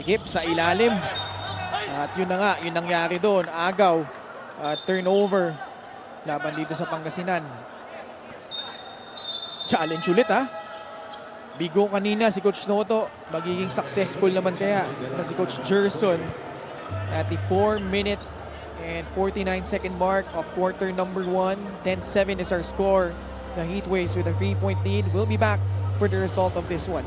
hip sa ilalim. At yun na nga, yun nangyari doon. Agaw at turnover laban dito sa Pangasinan. Challenge ulit ha. Bigo kanina si Coach Noto. Magiging successful naman kaya na si Coach Gerson at the 4-minute and 49-second mark of quarter number 1. 10-7 is our score. The Heatwaves with a 3-point lead. We'll be back for the result of this one.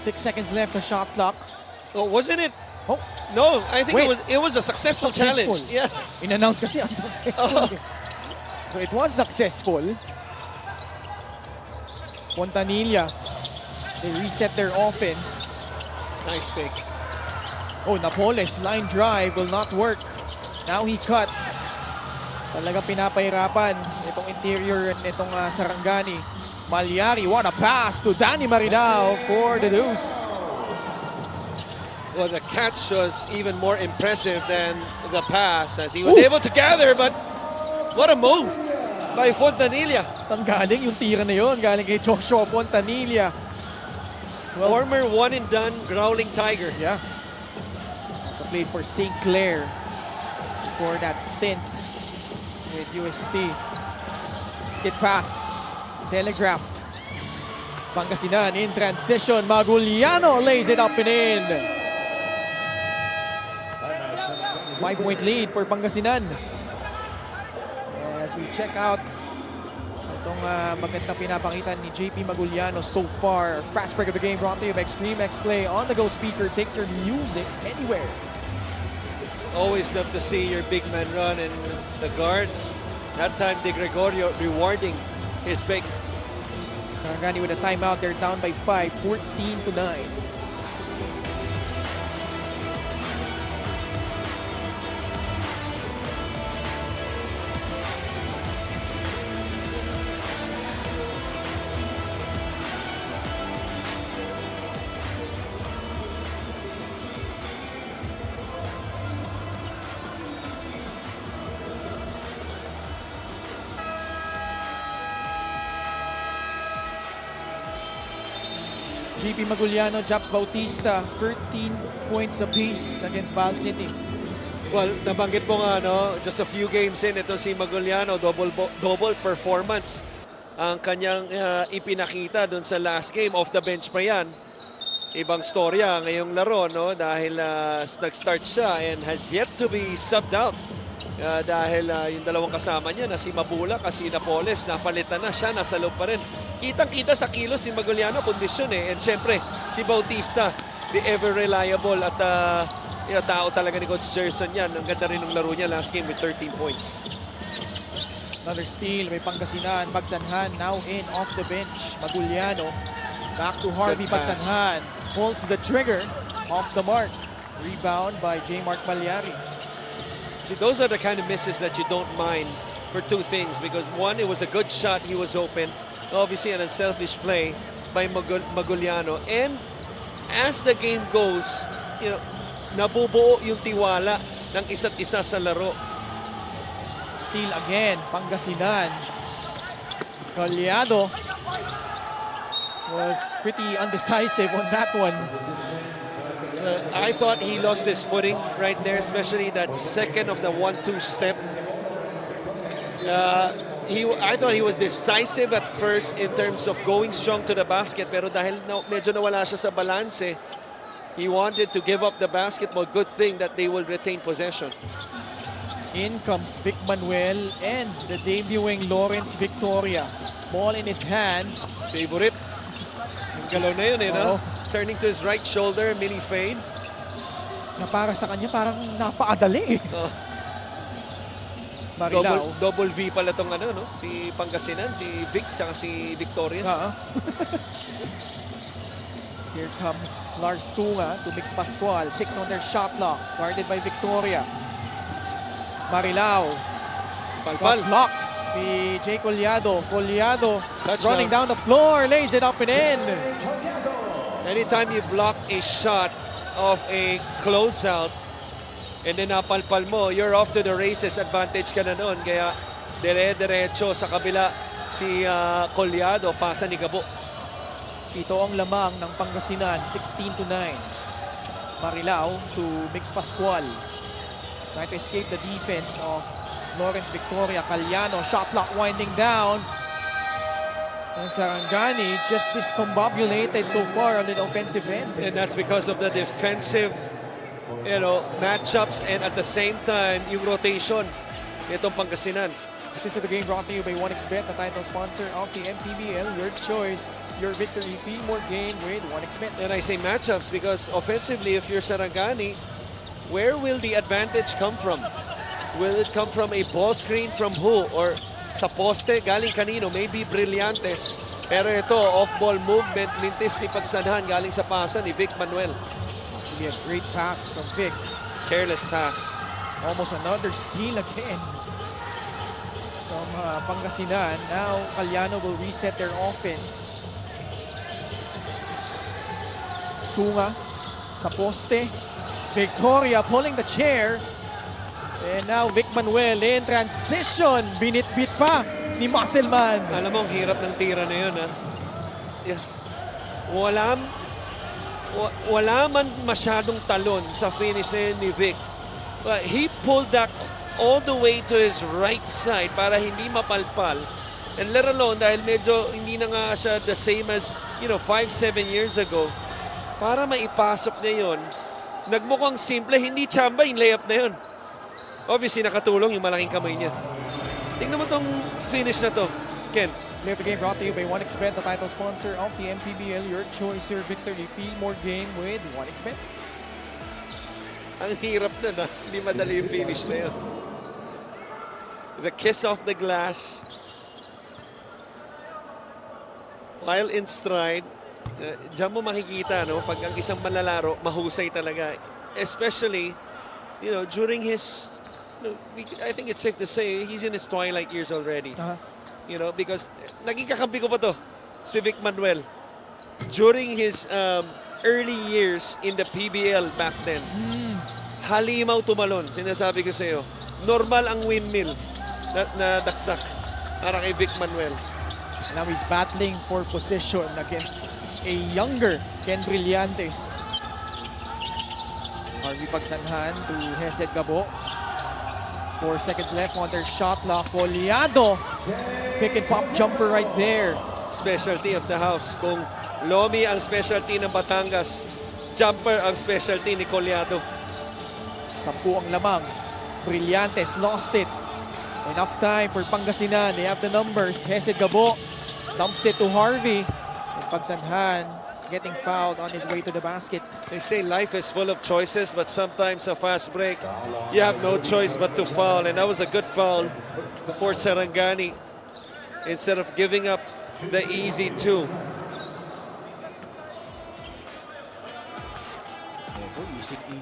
Six seconds left sa shot clock. Oh, wasn't it? Oh, No, I think Wait. it was a successful challenge. Yeah. In-announce kasi unsuccessful. So it was successful. Fontanilla, they reset their offense. Nice fake. Oh, Napoles, line drive will not work. Now he cuts. Talagang pinapahirapan itong interior nitong Sarangani. Malyari, what a pass to Danny Maridao for the deuce. Well, the catch was even more impressive than the pass as he was able to gather, but what a move by Fontanilla. Saan galing yung tira na yun? Galing kay Joshua Fontanilla. Former one-and-done Growling Tiger. Yeah. Also played for St. Clair for that stint with UST. Skid pass. Telegraphed. Pangasinan in transition. Maguliano lays it up and in. 5-point lead for Pangasinan. As we check out itong magandang pinapakita ni JP Maguliano so far. Fast break of the game brought to you by Extreme X Play. On the go speaker. Take your music anywhere. Always love to see your big man run and the guards. That time, De Gregorio rewarding his big. Sarangani with a timeout. They're down by 5, 14-9. JP Maguliano, Japs Bautista, 13 points apiece against Val City. Well, nabanggit mo nga, no, just a few games in, ito si Maguliano, double performance ang kanyang ipinakita doon sa last game. Off the bench pa yan. Ibang storya ngayong laro, no, dahil nag-start siya and has yet to be subbed out Dahil yung dalawang kasama niya na si Mabula kasi Napoles, napalitan na siya, nasa loob pa rin. Kitang-kita sa kilos si Maguliano, kondisyon eh. And syempre, si Bautista, the ever reliable at tao talaga ni Coach Gerson yan. Ang ganda rin ng laro niya last game with 13 points. Another steal, may Pangasinan, Bagsanhan now in off the bench. Maguliano, back to Harvey Good pass. Bagsanhan, pulls the trigger, off the mark. Rebound by J. Mark Palyari. See, those are the kind of misses that you don't mind for two things. Because one, it was a good shot, he was open. Obviously, an unselfish play by Maguliano. And as the game goes, nabubuo yung tiwala ng isa't isa sa laro. Steal again, Pangasinan. Collado was pretty undecisive on that one. I thought he lost his footing right there, especially that second of the 1-2 step. I thought he was decisive at first in terms of going strong to the basket, pero dahil medyo nawala siya sa balanse, he wanted to give up the basketball. Good thing that they will retain possession. In comes Vic Manuel and the debuting Lawrence Victoria. Ball in his hands. Favorite. Yung galaw na yun, no? Oo. Turning to his right shoulder, mini fade. Na para sa kanya parang napaadali eh. Oh. Marilao. Double V pala tong no? Si Pangasinan, si Vic, tsaka si Victoria. Here comes Lars Sunga to Mix Pascual. 6 on their shot clock. Guarded by Victoria. Marilao. Palpal. Got blocked. The Jay Collado. Collado Touchdown. running down the floor. Lays it up and in. Anytime you block a shot of a closeout and then napalpal mo, you're off to the races. Advantage ka na nun. Kaya dire-diretso sa kabila si Collado. Pasa ni Gabo. Ito ang lamang ng Pangasinan. 16-9. Marilao to Mix Pascual. Trying to escape the defense of Lawrence Victoria. Caliano, shot clock winding down. And Sarangani just discombobulated so far on the offensive end. And that's because of the defensive, matchups and at the same time, yung rotation itong Pangasinan. This is the game brought to you by 1xBet, the title sponsor of the MPBL. Your choice, your victory. Feel more game with 1xBet. And I say matchups because offensively, if you're Sarangani, where will the advantage come from? Will it come from a ball screen from who? Or sa poste, galing kanino? Maybe Brillantes. Pero ito, off-ball movement, mintis ni Pagsanhan, galing sa pasa ni Vic Manuel. Be a great pass from Vic. Careless pass. Almost another steal again from Pangasinan. Now, Caliano will reset their offense. Sunga sa poste. Victoria pulling the chair. And now Vic Manuel in transition. Binitbit pa ni Muscleman. Alam mo, ang hirap ng tira na yun, ha? Yeah. Wala man masyadong talon sa finish na yun ni Vic. But he pulled that all the way to his right side para hindi mapalpal. And let alone, dahil medyo hindi na nga siya the same as, 5-7 years ago. Para maipasok niya yun, nagmukhang simple, hindi tsamba yung layup na yun. Obviously, nakatulong yung malaking kamay niya. Tingnan mo tong finish na to, Ken. Play of the game brought to you by 1xBet, the title sponsor of the MPBL. Your choice, your victory. Feel more game with 1xBet. Ang hirap na, hindi madali yung finish na yun. The kiss off the glass. While in stride, diyan mo makikita, pag ang isang manlalaro, mahusay talaga. Especially, during his, I think it's safe to say, he's in his twilight years already. Because naging kakampi ko pa to, si Vic Manuel. During his early years in the PBL back then, halimaw tumalon, sinasabi ko sa iyo. Normal ang windmill na dakdak para kay Vic Manuel. Now he's battling for position against a younger Ken Brillantes. Harvey Pagsanhan to Hesed Gabo. 4 seconds left on their shot clock. Collado. Pick and pop jumper right there. Specialty of the house. Kung Lomi ang specialty ng Batangas, jumper ang specialty ni Collado. 10 ang lamang. Brillantes lost it. Enough time for Pangasinan. They have the numbers. Hesed Gabo dumps it to Harvey. And Pagsanhan getting fouled on his way to the basket. They say life is full of choices, but sometimes a fast break, you have no choice but to foul. And that was a good foul for Sarangani instead of giving up the easy two.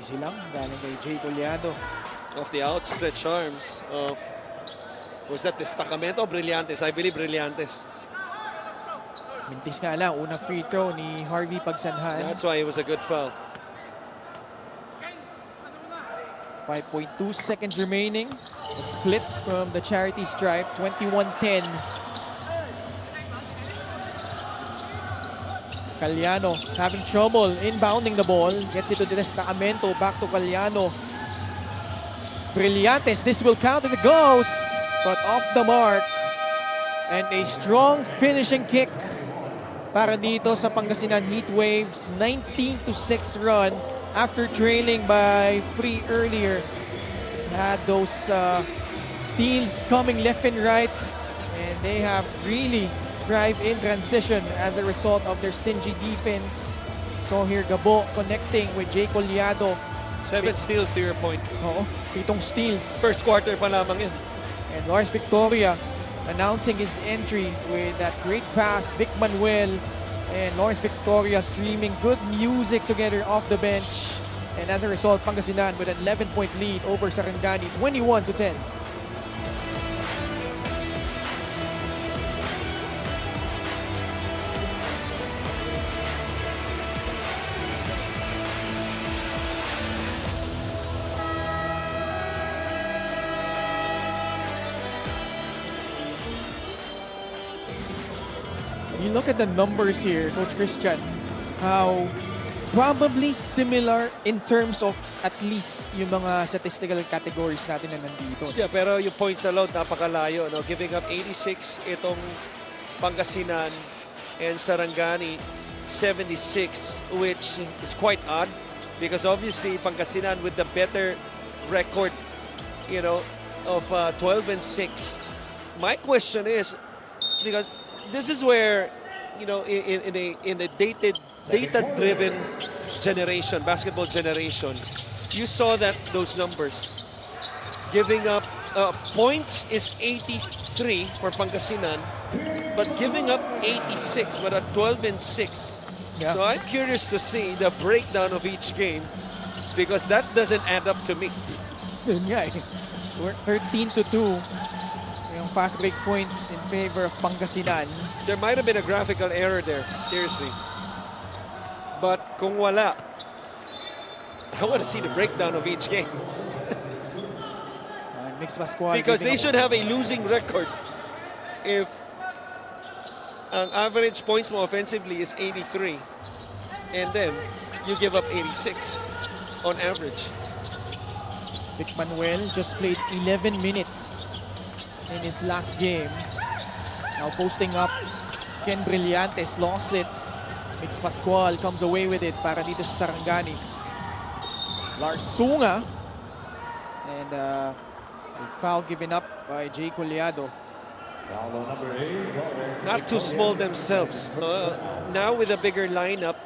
Easy lang. Galing kay Jay Collado. Of the outstretched arms of, was that Destacamento o Brillantes? I believe Brillantes. Mintis nga lang. Unang free throw ni Harvey Pagsanhan. That's why it was a good foul. 5.2 seconds remaining. A split from the charity stripe. 21-10. Caliano having trouble inbounding the ball. Gets it to Destacamento. Back to Caliano. Brillantes. This will count if it goes. But off the mark. And a strong finishing kick para dito sa Pangasinan Heatwaves. 19-6 run after trailing by 3 earlier. Had those steals coming left and right. And they have really thrived in transition as a result of their stingy defense. So here Gabo connecting with Jay Collado. 7 steals to your point. Oo, 7 steals. First quarter pa lamang yun. And Lars Victoria announcing his entry with that great pass, Vic Manuel. And Lawrence Victoria streaming good music together off the bench. And as a result, Pangasinan with an 11-point lead over Sarangani, 21-10. You look at the numbers here, Coach Christian, how probably similar in terms of at least yung mga statistical categories natin na nandito. Yeah, pero yung points allowed napakalayo, no? Giving up 86 itong Pangasinan and Sarangani 76, which is quite odd because obviously Pangasinan with the better record, you know, of 12-6. My question is, because this is where, you know, in a data-driven generation, basketball generation, you saw that those numbers. Giving up points is 83 for Pangasinan, but giving up 86, but at 12-6. Yeah. So I'm curious to see the breakdown of each game because that doesn't add up to me. Yun nga eh. We're 13-2. Yung fast break points in favor of Pangasinan. There might have been a graphical error there, seriously. But kung wala, I want to see the breakdown of each game. Mix Pascual. Because they should have a losing record if ang average points mo offensively is 83 and then you give up 86 on average. Vic Manuel just played 11 minutes in his last game. Now posting up, Ken Brillantes lost it. Mix Pascual comes away with it para dito sa Sarangani. Lars Sunga. And a foul given up by Jay Collado. Not too small themselves. Now with a bigger lineup,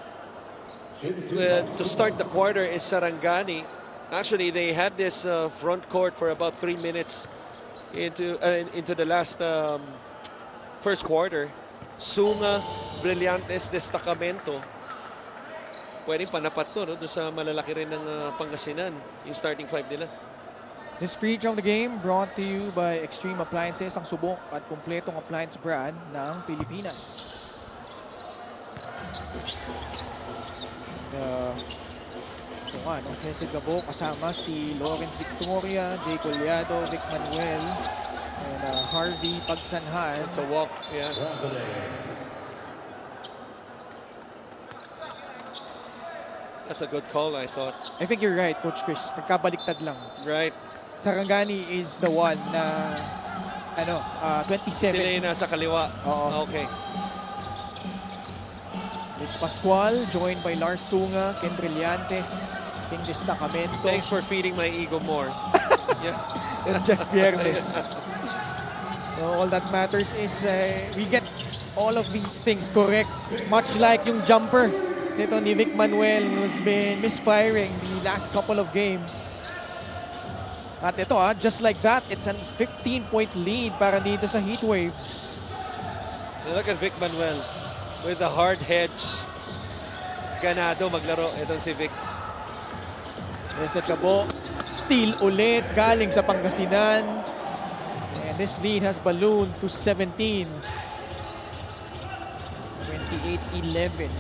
to start the quarter is Sarangani. Actually, they had this front court for about 3 minutes into the last first quarter. Sunga, Brillantes, Destacamento. Pwedeng panapat to, no? Doon sa malalaki rin ng Pangasinan, yung starting five nila. This free from the game brought to you by Extreme Appliances, ang subok at kumpletong appliance brand ng Pilipinas. Ito nga, no? Hesed Gabo kasama si Lawrence Victoria, Jay Collado, Vic Manuel, and Harvey Pagsanhan. It's a walk, yeah. That's a good call, I thought. I think you're right, Coach Chris. Nagkabaliktad lang. Right. Sarangani is the one na 27. Sila yung nasa kaliwa. Oo. Okay. It's Pascual, joined by Lars Sunga, Ken Brillantes, King Destacamento. Thanks for feeding my ego more. Yeah. and Jeff Viernes. No, all that matters is we get all of these things correct. Much like yung jumper nito ni Vic Manuel who's been misfiring the last couple of games. At ito just like that, it's a 15-point lead para dito sa Heatwaves. Look at Vic Manuel with the hard hedge. Ganado maglaro itong si Vic. Reset Cabo, steal ulit galing sa Pangasinan. And this lead has ballooned to 17. 28-11.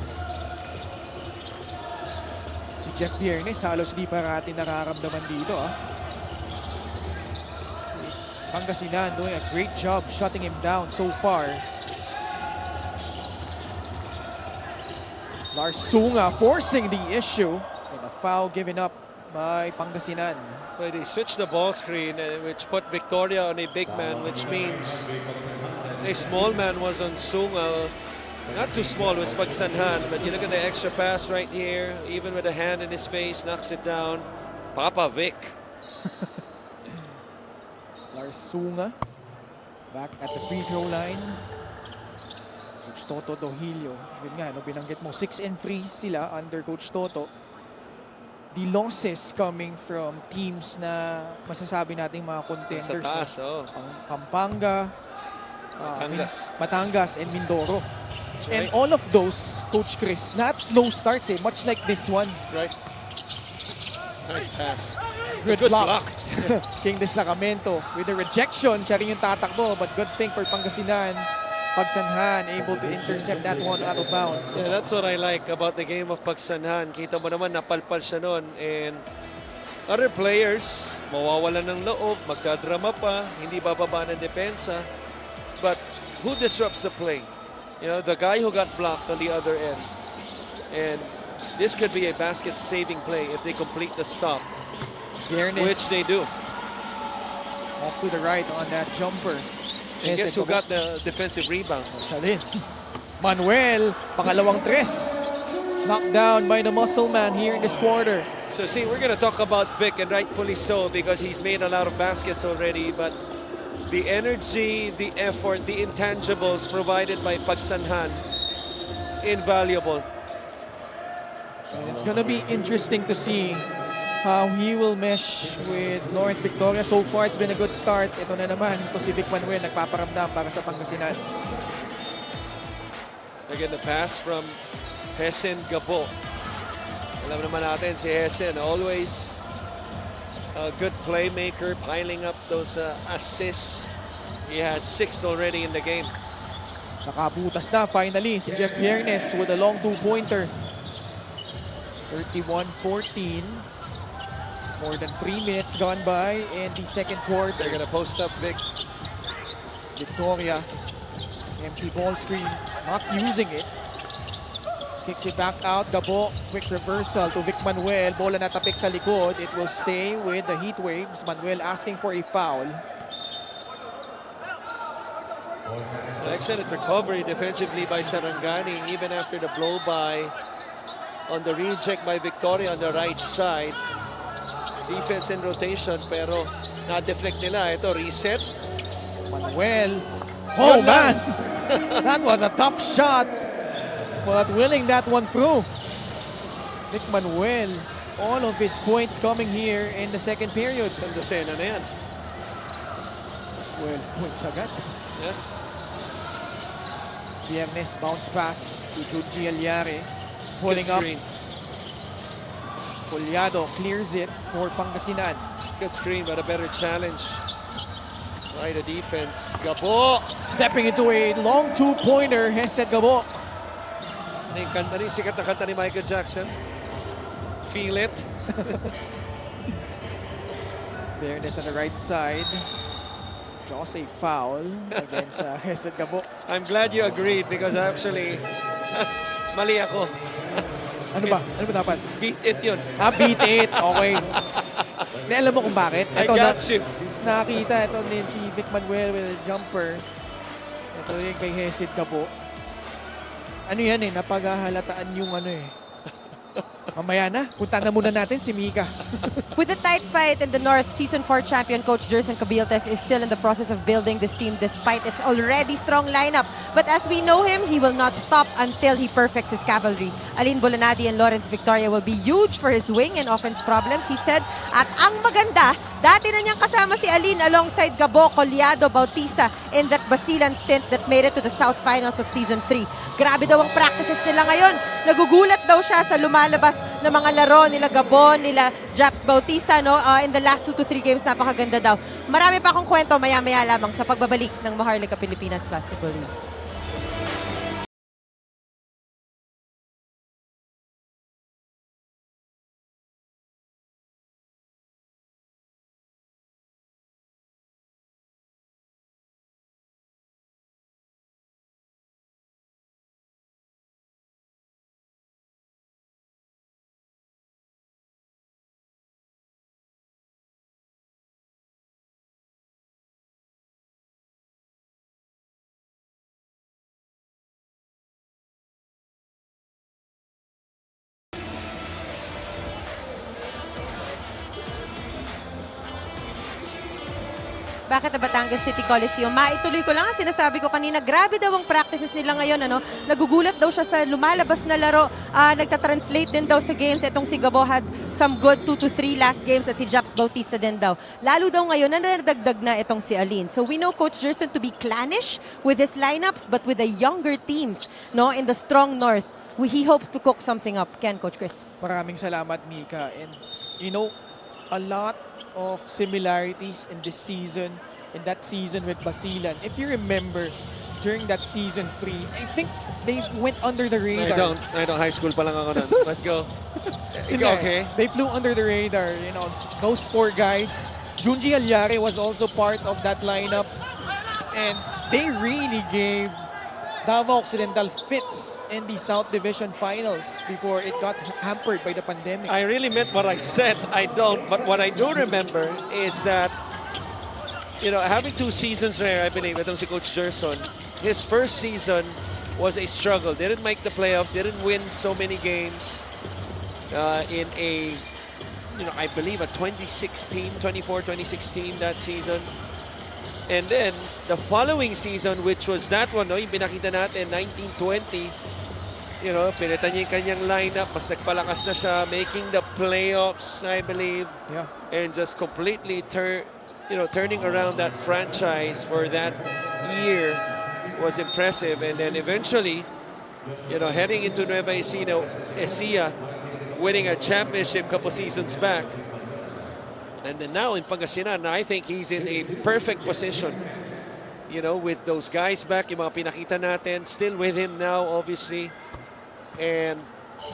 Si Jeff Viernes halos di parati nararamdaman dito. Pangasinan doing a great job shutting him down so far. Lars Sunga forcing the issue and a foul given up by Pangasinan. Well, they switched the ball screen, which put Victoria on a big man, which means a small man was on Sunga. Not too small, was Pagsanhan, but you look at the extra pass right here, even with a hand in his face, knocks it down. Papa Vic. Lars Sunga back at the free throw line. Coach Toto Dohilio. Yun nga, binanggit mo, 6-3 sila under Coach Toto. The losses coming from teams na masasabi nating mga contenders. Sa taas, Pampanga, Batangas, and Mindoro. And Right. all of those, Coach Chris, not slow starts much like this one. Right. Nice pass. Good block. block. King de Sacramento with a rejection, siya rin yung tatakbo, but good thing for Pangasinan. Pagsanhan able to intercept that one out of bounds. Yeah, that's what I like about the game of Pagsanhan. Kita mo naman, napalpal siya nun. And other players, mawawalan ng loob, magkadrama pa, hindi bababa ng depensa. But who disrupts the play? You know, the guy who got blocked on the other end. And this could be a basket-saving play if they complete the stop, Viernes which they do. off to the right on that jumper. And guess who got the defensive rebound? Siya din. Manuel, pangalawang tres. Knocked down by the muscle man here in this quarter. So see, we're going to talk about Vic, and rightfully so, because he's made a lot of baskets already, but the energy, the effort, the intangibles provided by Pagsanhan, invaluable. And it's gonna be interesting to see how he will mesh with Lawrence Victoria. So far, it's been a good start. Ito na naman, ito si Vic Manuel, nagpaparamdam para sa Pangasinan. Again, the pass from Hesen Gabo. Alam naman natin si Hesen, always a good playmaker, piling up those assists. He has 6 already in the game. Nakabutas na finally si Jeff Viernes with a long two-pointer. 31-14. More than 3 minutes gone by in the second quarter. They're gonna post up Vic. Victoria, empty ball screen, not using it. Kicks it back out, Gabo, quick reversal to Vic Manuel. Bola natapik sa likod. It will stay with the Heatwaves. Manuel asking for a foul. Excellent recovery defensively by Sarangani, even after the blow-by on the reject by Victoria on the right side. Defense in rotation, pero na-deflect nila. Ito, reset. Manuel. Oh, man! That was a tough shot. But willing that one through. Vic Manuel. All of his points coming here in the second period. Sa dosena na yan. 12 points agad. Yeah. Viernes bounce pass to Junji Alyare. Pulling Good up. screen. Puliado clears it for Pangasinan. Good screen, but a better challenge by the defense. Gabo! Stepping into a long two-pointer, Hesed Gabo. Ano yung sikat na kanta ni Michael Jackson? Feel it. Fairness on the right side. Draws a foul against Hesed Gabo. I'm glad you agreed because actually, mali ako. Ano ba? Ano ba dapat? Beat it yun. Beat it. Okay. Hindi, alam mo kung bakit? I got you. Nakita ito din si Vic Manuel with a jumper. Ito yung kay Hesed Gabo. Ano yan napagahalataan yung Mamaya na, punta na muna natin si Mika. With a tight fight in the North, Season 4 champion coach Jerson Cabiltes is still in the process of building this team despite its already strong lineup. But as we know him, he will not stop until he perfects his cavalry. Aline Bulanadi and Lawrence Victoria will be huge for his wing and offense problems, he said. At ang maganda, dati na niyang kasama si Aline alongside Gabo, Collado, Bautista in that Basilan stint that made it to the South Finals of Season 3. Grabe daw ang practices nila ngayon. Nagugulat daw siya sa lumalabas na mga laro nila Gabon, nila Japs Bautista, no? In the last 2 to 3 games, napakaganda daw. Marami pa akong kwento maya-maya lamang sa pagbabalik ng Maharlika Pilipinas Basketball League. Bakit na Batangas City Coliseum? Maituloy ko lang ang sinasabi ko kanina. Grabe daw ang practices nila ngayon. Ano? Nagugulat daw siya sa lumalabas na laro. Nagta-translate din daw sa games. Itong si Gabo had some good 2 to 3 last games at si Japs Bautista din daw. Lalo daw ngayon na nadagdag na itong si Aline. So we know Coach Jerson to be clannish with his lineups but with the younger teams, no, in the strong North. He hopes to cook something up. Ken, Coach Chris. Maraming salamat, Mika. And you know, a lot of similarities in this season, in that season with Basilan. If you remember, during that season 3, I think they went under the radar. I don't. High school pa lang ako nun. Sus! Let's go. Okay. They flew under the radar. You know, those 4 guys. Junji Alyare was also part of that lineup. And they really gave Davao Occidental fits in the South Division Finals before it got hampered by the pandemic. I really meant what I said. I don't. But what I do remember is that, you know, having 2 seasons there, I believe, itong si Coach Jerson, his first season was a struggle. Didn't make the playoffs. Didn't win so many games in a, you know, I believe a 2016, 2016 that season. And then, the following season, which was that one, no, yung pinakita natin, 1920, you know, pinitan niya yung kanyang lineup, mas nagpalakas na siya, making the playoffs, I believe. Yeah. And just completely turning around that franchise for that year was impressive. And then eventually, you know, heading into Nueva Ecija, winning a championship couple seasons back. And then now in Pangasinan, I think he's in a perfect position. You know, with those guys back, yung mga pinakita natin, still with him now, obviously. And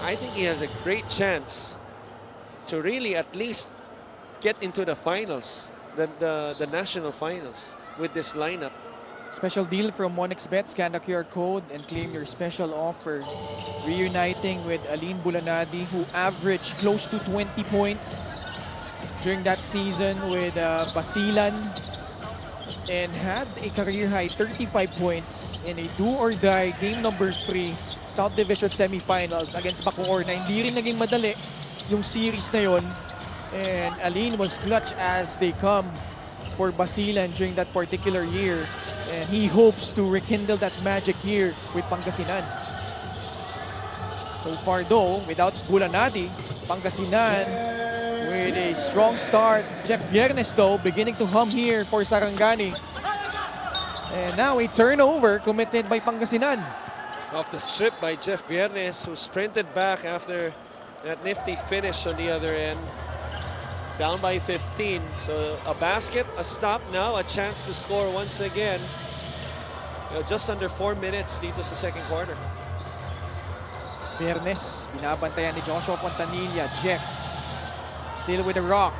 I think he has a great chance to really at least get into the finals, the national finals with this lineup. Special deal from 1xBet. Scan the QR code and claim your special offer. Reuniting with Aline Bulanadi, who averaged close to 20 points during that season with Basilan and had a career-high 35 points in a do-or-die game number 3 South Division semifinals against Bacoor na hindi rin naging madali yung series na yon. And Aline was clutch as they come for Basilan during that particular year. And he hopes to rekindle that magic here with Pangasinan. So far though, without Bulanadi, Pangasinan with a strong start. Jeff Viernes though beginning to hum here for Sarangani. And now a turnover committed by Pangasinan. Off the strip by Jeff Viernes, who sprinted back after that nifty finish on the other end. Down by 15. So a basket, a stop now, a chance to score once again. You know, just under 4 minutes dito sa second quarter. Viernes, binabantayan ni Joshua Fontanilla. Jeff still with the rock.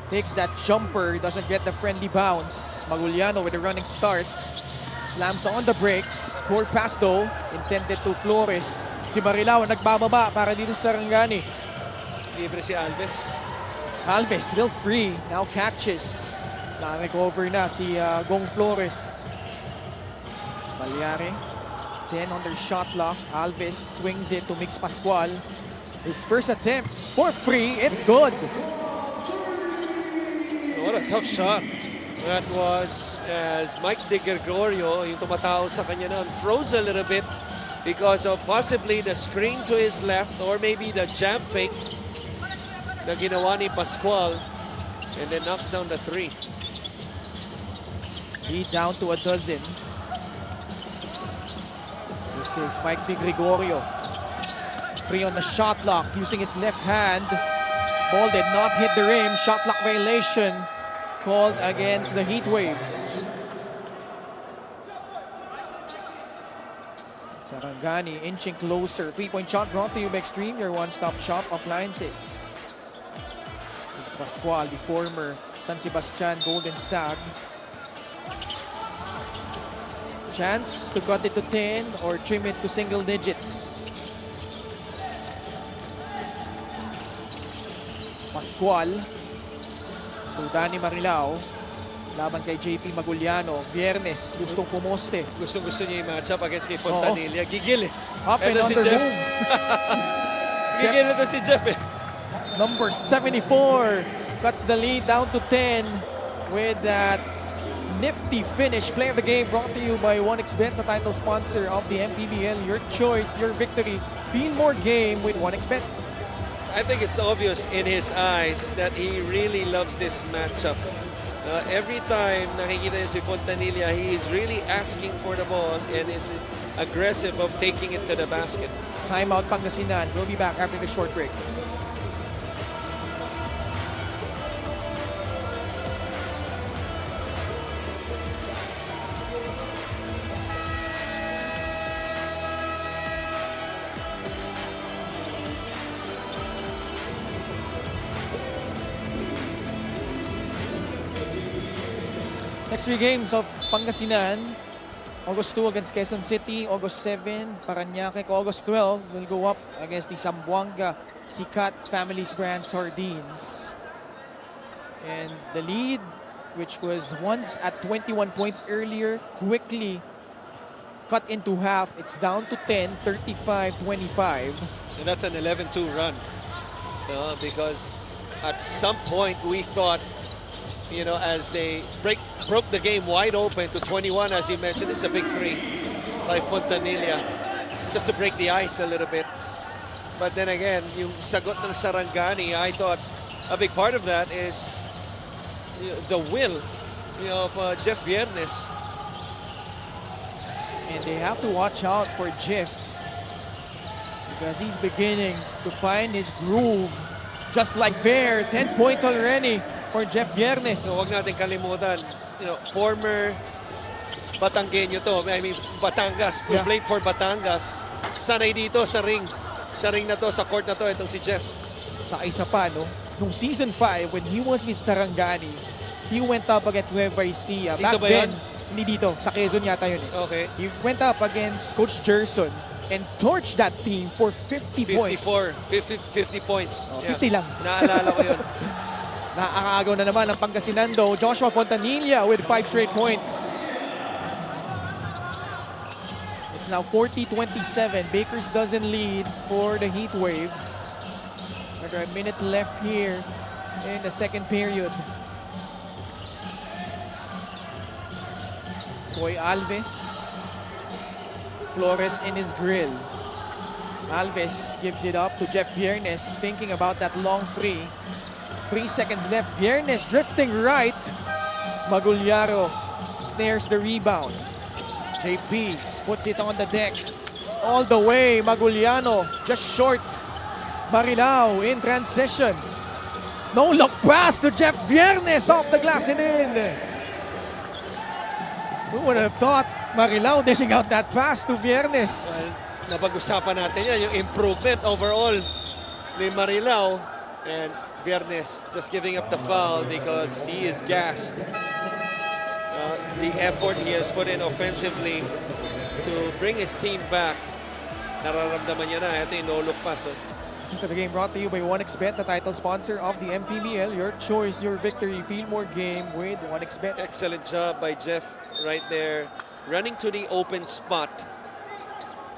Takes that jumper, doesn't get the friendly bounce. Maguliano with a running start. Slams on the brakes. Poor pass though, intended to Flores. Si Marilao nagbababa para dito sa Sarangani. Libre si Alves. Alves still free. Now catches. Na-recover na si Gong Flores. Balyare. 10 on their shot clock. Alves swings it to Mix Pascual. His first attempt for free, it's good. What a tough shot. That was as Mike De Gregorio, yung tumatao sa kanya noon, froze a little bit because of possibly the screen to his left or maybe the jab fake na ginawa ni Pascual, and then knocks down the 3. Lead down to a dozen. This is Mike De Gregorio. Free on the shot lock using his left hand. Ball did not hit the rim. Shot lock violation called against the Heat Waves. Sarangani inching closer. 3-point shot brought to you by Extreme, your one-stop shop appliances. It's Pascual, the former San Sebastian Golden Stag. Chance to cut it to 10 or trim it to single digits. Pascual to Danny Marilao laban kay JP Maguliano. Viernes, gustong pumoste. Gusto niya yung matchup against kay Fontanilla. Gigil eh. Up and Ito si under Jeff. move. Gigil ito si Jeff eh. Number 74 cuts the lead down to 10 with that nifty finish. Play of the game brought to you by 1xBet, the title sponsor of the MPBL. Your choice, your victory. Feel more game with 1xBet. I think it's obvious in his eyes that he really loves this matchup. Every time nakikita niya si Fontanilla, he is really asking for the ball and is aggressive of taking it to the basket. Timeout Pangasinan. We'll be back after the short break. Next 3 games of Pangasinan. August 2 against Quezon City. August 7, Parañaque. August 12 will go up against the Zamboanga Sikat Families Brand Sardines. And the lead, which was once at 21 points earlier, quickly cut into half. It's down to 10, 35-25. And that's an 11-2 run. Because at some point we thought, as they broke the game wide open to 21, as you mentioned, it's a big 3 by Fontanilla, just to break the ice a little bit. But then again, yung sagot ng Sarangani, I thought a big part of that is the will of Jeff Viernes. And they have to watch out for Jeff because he's beginning to find his groove. Just like there, 10 points already for Jeff Viernes. So wag natin kalimutan, former Batangueño to. I mean, Batangas. Who played for Batangas. Sanay dito sa ring. Sa ring na to, sa court na to, itong si Jeff. Sa isa pa, nung season 5, when he was with Sarangani, he went up against Nueva Ecija. Dito Back ba then, yun? hindi dito. Sa Quezon yata yun eh. Okay. He went up against Coach Gerson and torched that team for 50 points. 50 points. Oh, 50 lang. Naalala ko yun. Nakakagaw na naman ng Pangasinan though. Joshua Fontanilla with 5 straight points. It's now 40-27. Baker's dozen lead for the Heat Waves. Another minute left here in the second period. Koy Alves. Flores in his grill. Alves gives it up to Jeff Viernes, thinking about that long free. 3 seconds left. Viernes drifting right. Maguliaro snares the rebound. JP puts it on the deck. All the way. Maguliano just short. Marilao in transition. No look pass to Jeff Viernes off the glass and in. Who would have thought Marilao dishing out that pass to Viernes? Well, napag-usapan natin yan, yung improvement overall ni Marilao, and Viernes just giving up the foul because he is gassed. The effort he has put in offensively to bring his team back, nararamdaman niya na. Ito yung no-look pass. This is the game brought to you by 1xBet, the title sponsor of the MPBL. Your choice, your victory. Feel more game with 1xBet. Excellent job by Jeff right there, running to the open spot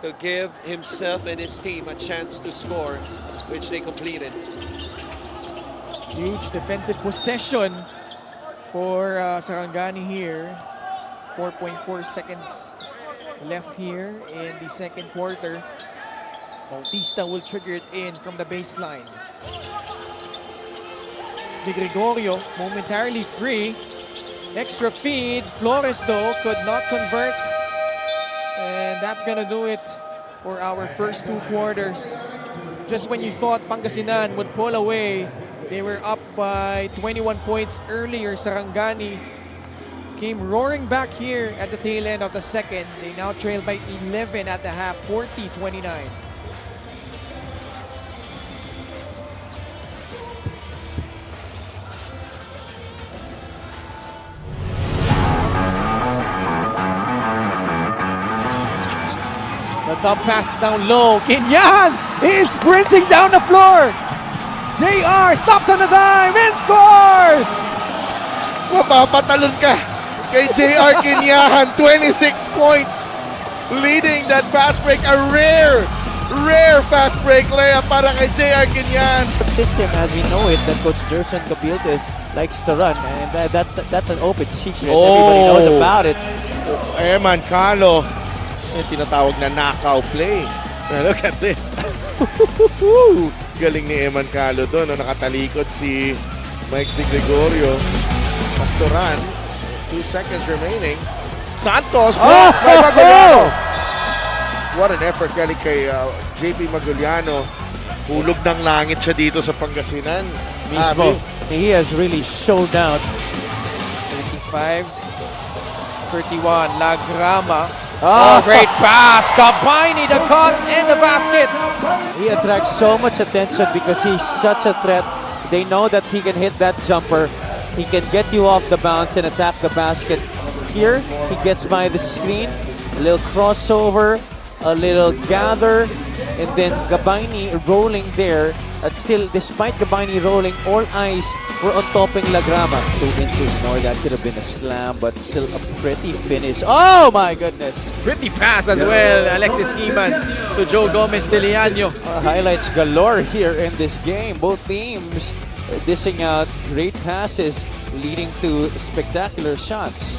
to give himself and his team a chance to score, which they completed. Huge defensive possession for Sarangani here. 4.4 seconds left here in the second quarter. Bautista will trigger it in from the baseline. Di Gregorio momentarily free. Extra feed. Flores though could not convert. And that's gonna do it for our first 2 quarters. Just when you thought Pangasinan would pull away, they were up by 21 points earlier. Sarangani came roaring back here at the tail end of the second. They now trail by 11 at the half, 40-29. The dump pass down low. Kinyan is sprinting down the floor. JR stops on the dime and scores! Mapapatalon ka kay JR Kinyahan. 26 points. Leading that fast break. A rare fast break layup para kay JR Kinyahan. System as we know it that Coach Jerson Cabiltes likes to run, and that's an open secret. Everybody knows about it. Eman Calo. Yung tinatawag na knockout play. Now look at this. Galing ni Eman Calo doon. Nakatalikod si Mike Di Gregorio. Pastoran. 2 seconds remaining. Santos. By Maguliano. What an effort galing kay JP Maguliano. Hulog ng langit siya dito sa Pangasinan. Mismo. He has really showed out. 35, 31, Lagrama. Oh, great pass. Kapaini, the cut and the basket. He attracts so much attention because he's such a threat. They know that he can hit that jumper. He can get you off the bounce and attack the basket. Here, he gets by the screen, a little crossover, a little gather, and then Gabaini rolling there. And still, despite Gabaini rolling, all eyes were on topping Lagrama. 2 inches more, that could have been a slam, but still a pretty finish. Oh my goodness! Pretty pass as well. Alexis Iman to Joe Gomez Deliano. Highlights galore here in this game. Both teams dishing out great passes, leading to spectacular shots.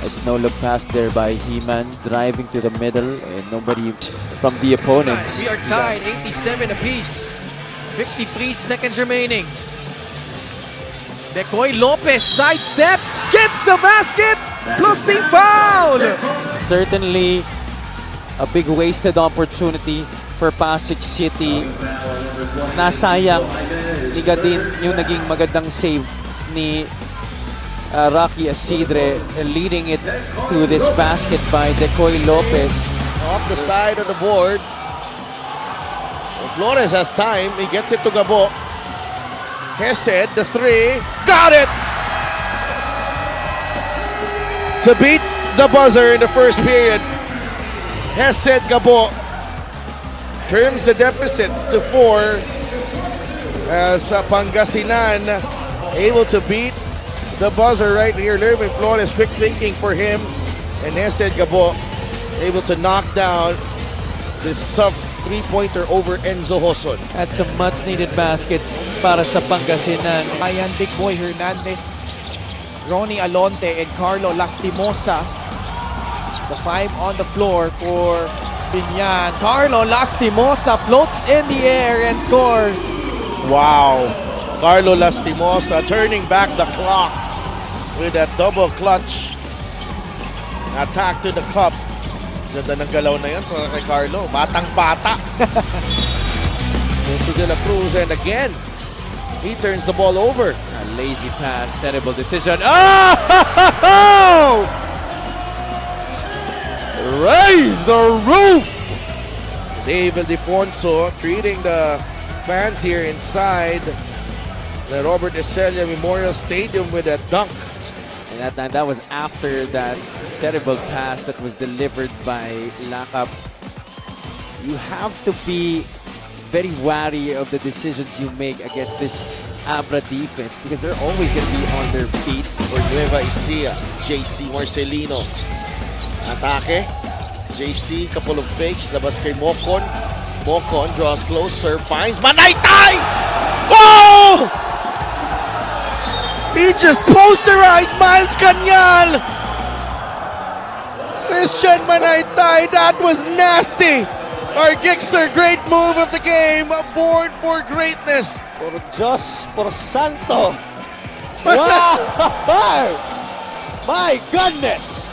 As no look pass there by He-Man, driving to the middle, and nobody from the opponents. We are tied, 87 apiece. 53 seconds remaining. Decoy Lopez sidestep, gets the basket, plus a foul. Certainly a big wasted opportunity for Pasig City. Nasayang liga din yung naging magandang save ni Rocky Asidre, leading it to this basket by Decoy Lopez. Off the side of the board. Flores has time. He gets it to Gabo. Hesed, the 3. Got it! To beat the buzzer in the first period. Hesed Gabo turns the deficit to 4 as Pangasinan able to beat the buzzer right here. Lervin Flores, quick thinking for him. And Hesed Gabo able to knock down this tough 3-pointer over Enzo Hoson. That's a much-needed basket para sa Pangasinan. Ayan, Big Boy Hernandez, Ronnie Alonte, and Carlo Lastimosa. The 5 on the floor for Binyan. Carlo Lastimosa floats in the air and scores. Wow. Carlo Lastimosa turning back the clock with that double clutch attack to the cup. Ganda ng galaw na yan para kay Carlo. Batang-bata. To De La Cruz, and again, he turns the ball over. A lazy pass, terrible decision. Oh! Raise the roof! David Defonso treating the fans here inside the Robert Estrella Memorial Stadium with a dunk. And that time, that was after that terrible pass that was delivered by Lakap. You have to be very wary of the decisions you make against this Abra defense because they're always going to be on their feet. For Nueva Ecija, JC Marcelino. Atake. JC, couple of fakes, labas kay Mocon. Mocon draws closer, finds Manaytay! Oh! He just posterized Miles Canyal! Christian Manaytay, that was nasty! Our Gixer, great move of the game, born for greatness. Por Diyos, por Santo. Wow! My goodness!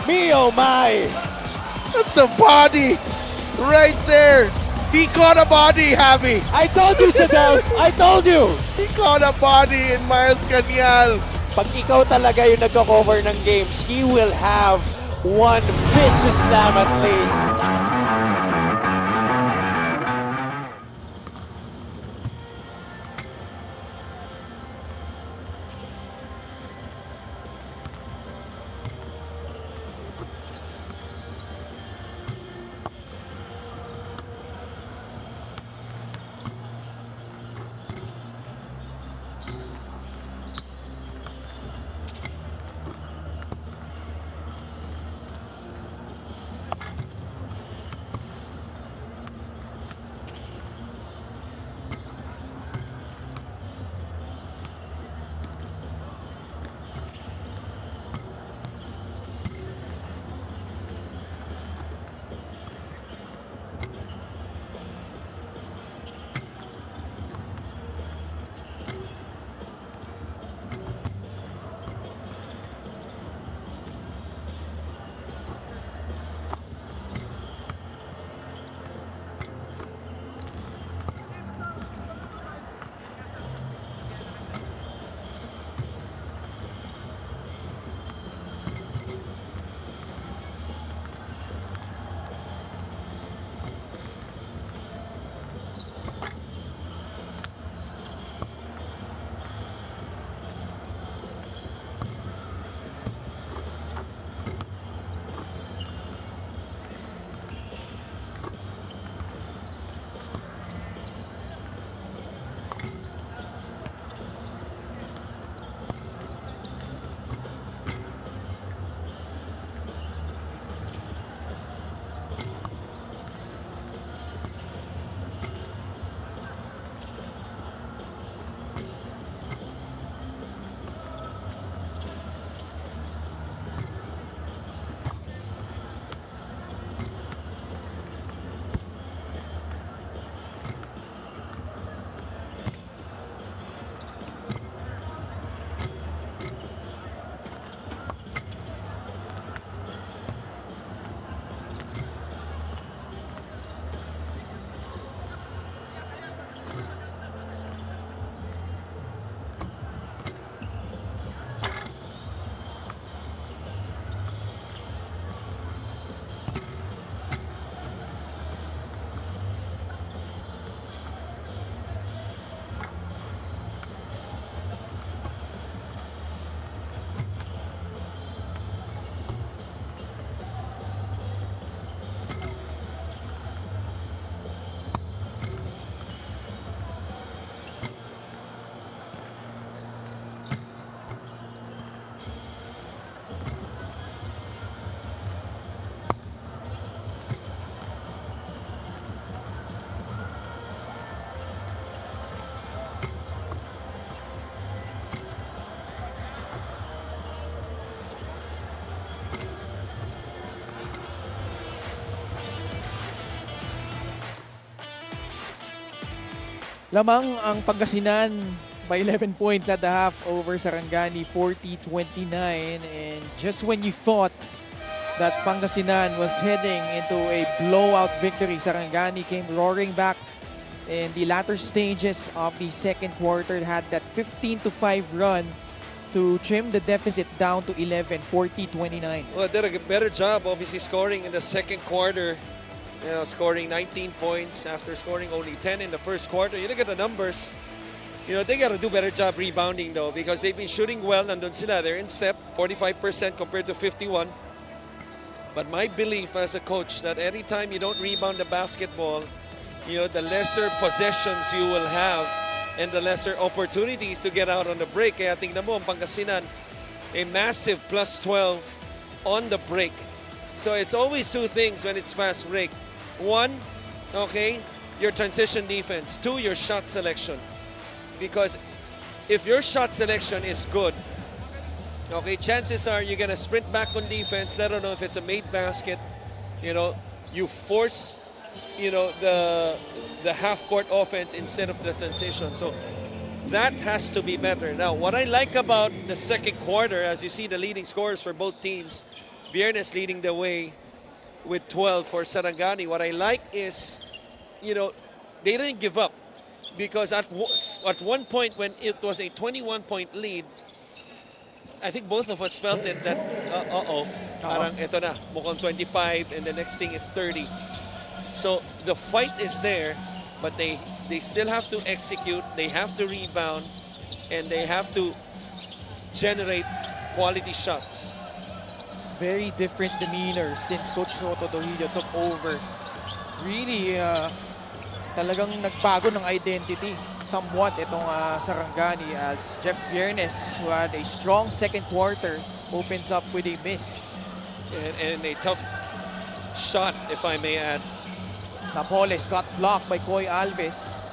Me oh my! That's a body right there. He caught a body, Javi. I told you, Sadal! I told you! He caught a body in Miles Canyal. Pag ikaw talaga yung nagko-cover ng games, he will have one vicious slam at least. Lamang ang Pangasinan by 11 points at the half over Sarangani, 40-29. And just when you thought that Pangasinan was heading into a blowout victory, Sarangani came roaring back in the latter stages of the second quarter, had that 15-5 run to trim the deficit down to 11, 40-29. Well, did a better job, obviously, scoring in the second quarter. You know, scoring 19 points after scoring only 10 in the first quarter. You look at the numbers. You know, they got to do better job rebounding, though, because they've been shooting well. Nandun sila. They're in step, 45% compared to 51. But my belief as a coach that anytime you don't rebound the basketball, you know, the lesser possessions you will have and the lesser opportunities to get out on the break. Kaya tingnan mo, ang Pangasinan, a massive plus 12 on the break. So it's always two things when it's fast break. One, okay, your transition defense. Two, your shot selection. Because if your shot selection is good, okay, chances are you're gonna sprint back on defense. Let alone if it's a made basket, you know, you force, you know, the half-court offense instead of the transition. So that has to be better. Now, what I like about the second quarter, as you see the leading scorers for both teams, Viernes leading the way with 12 for Sarangani. What I like is, you know, they didn't give up. Because at one point when it was a 21-point lead, I think both of us felt it that, parang ito na, mukhang 25 and the next thing is 30. So the fight is there, but they still have to execute, they have to rebound, and they have to generate quality shots. Very different demeanor since Coach Soto Dohillo took over. Really, talagang nagbago ng identity somewhat itong Sarangani as Jeff Viernes, who had a strong second quarter, opens up with a miss. And a tough shot, if I may add. Napoles got blocked by Koy Alves.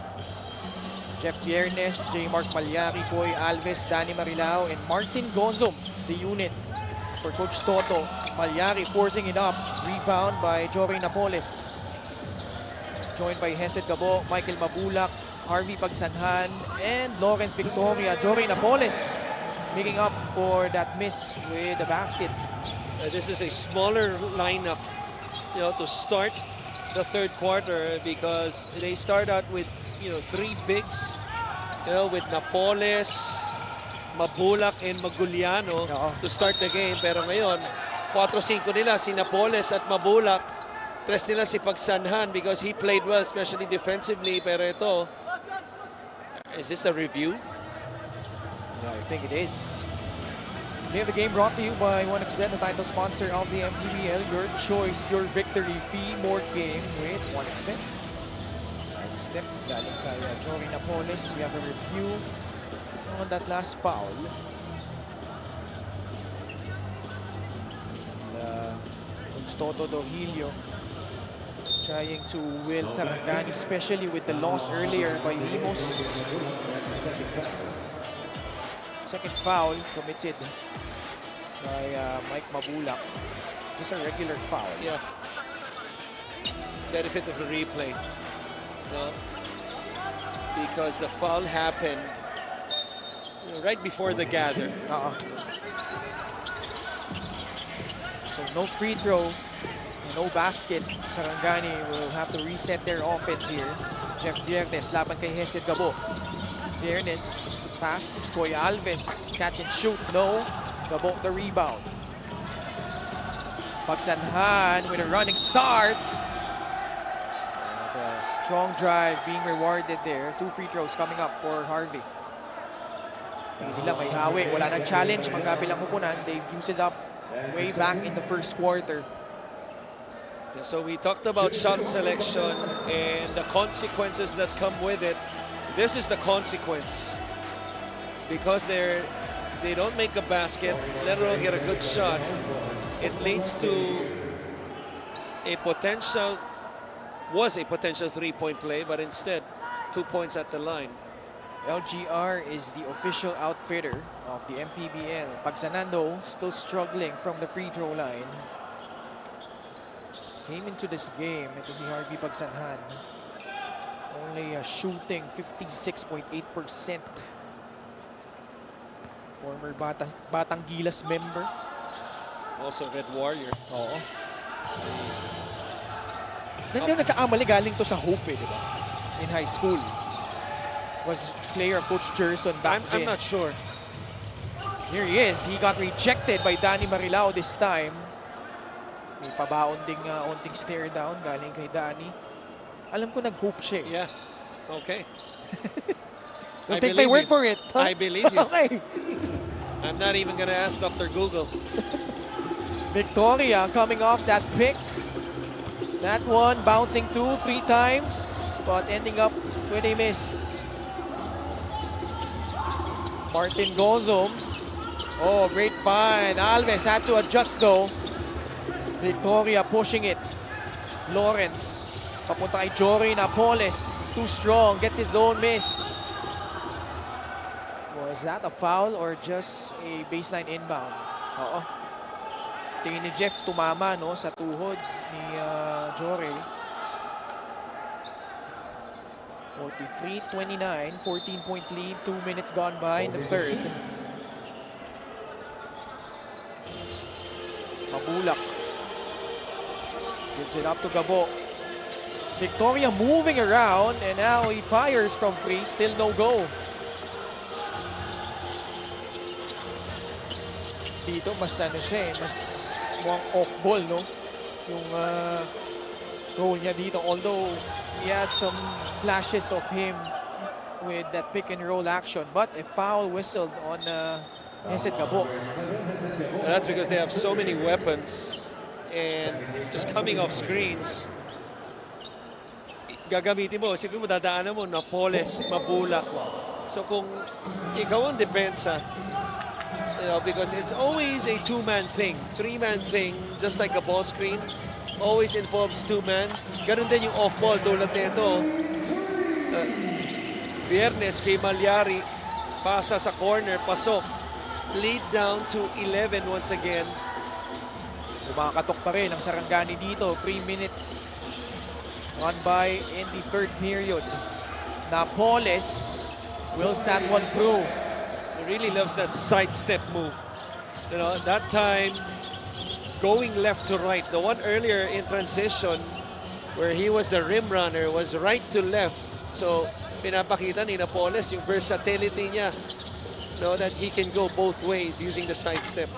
Jeff Viernes, J. Mark Malyari, Koy Alves, Danny Marilao, and Martin Gozum, the unit for Coach Toto. Malyari forcing it up. Rebound by Jory Napoles. Joined by Hesed Gabo, Michael Mabulak, Harvey Pagsanhan, and Lawrence Victoria. Jory Napoles making up for that miss with the basket. This is a smaller lineup, you know, to start the third quarter because they start out with, you know, three bigs, you know, with Napoles, Mabulak, and Maguliano to start the game. Pero ngayon, 4-5 nila si Napoles at Mabulak. 3 nila si Pagsanhan because he played well, especially defensively. Pero ito, is this a review? Yeah, I think it is. We have the game brought to you by 1xBet, the title sponsor of the MPBL. Your choice, your victory. Fee more game with 1xBet. Side step, galing kay Jory Napoles. We have a review on that last foul. Coach Toto Dohillo trying to will Sarangani, especially with the loss earlier by Limos. Second foul committed by Mike Mabulak. Just a regular foul. Yeah. Benefit of the replay. No? Because the foul happened, you know, right before the gather. So no free throw, no basket. Sarangani will have to reset their offense here. Jeff Viernes laban kay Hesed Gabo. Viernes to pass. Koy Alves, catch and shoot. No. Gabo the rebound. Pagsanhan with a running start. And a strong drive being rewarded there. 2 free throws coming up for Harvey. Hindi nila may hawi. Wala nang challenge. Magkabilang kupunan. They've used it up way back in the first quarter. So we talked about shot selection and the consequences that come with it. This is the consequence. Because they don't make a basket, let alone get a good shot, it leads to a potential 3-point play, but instead 2 points at the line. LGR is the official outfitter of the MPBL. Pagsanando still struggling from the free throw line. Came into this game, ito si Harvey Pagsanhan. Only shooting 56.8%. Former Batang Gilas member. Also Red Warrior. Oo. Nagkakamali galing to sa Hope, di ba? In high school. Was player of Coach Jerson back then. I'm not sure. Here he is. He got rejected by Danny Marilao this time. May pabaon ding onting stare down galing kay Danny. Alam ko nag-hope siya. Yeah. Okay. Don't take my word for it. I believe you. Okay. I'm not even going to ask Dr. Google. Victoria coming off that pick. That one bouncing 2-3 times, but ending up with a miss. Martin Gozum. Oh, great find. Alves had to adjust though. Victoria pushing it. Lawrence. Papunta kay Jory Napoles. Too strong. Gets his own miss. Was that a foul or just a baseline inbound? Oo. Tingin ni Jeff tumama no, sa tuhod ni Jory. 43-29. 14-point lead. 2 minutes gone by in the third. Mabulak. Gives it up to Gabo. Victoria moving around and now he fires from free. Still no go. Dito mas ano siya eh, mas mukhang off ball no. Yung role niya dito. Although he had some flashes of him with that pick and roll action. But a foul whistled on Nesset Gabo. And that's because they have so many weapons and just coming off screens. Gagamitin mo, isipin mo, dadaanan mo, Napoles, Mabulak. So kung ikaw ang depensa, you know, because it's always a two-man thing, three-man thing, just like a ball screen, always involves two-man. Ganun din yung off-ball tulad nito. Viernes kay Malyari, pasa sa corner, pasok. Lead down to 11 once again. Kumakatok pa rin ang Sarangani dito. 3 minutes gone by in the third period. Napoles wills that one through. He really loves that sidestep move. You know, that time going left to right. The one earlier in transition where he was the rim runner was right to left. So pinapakita ni Napoles yung versatility niya. No, that he can go both ways using the sidestep.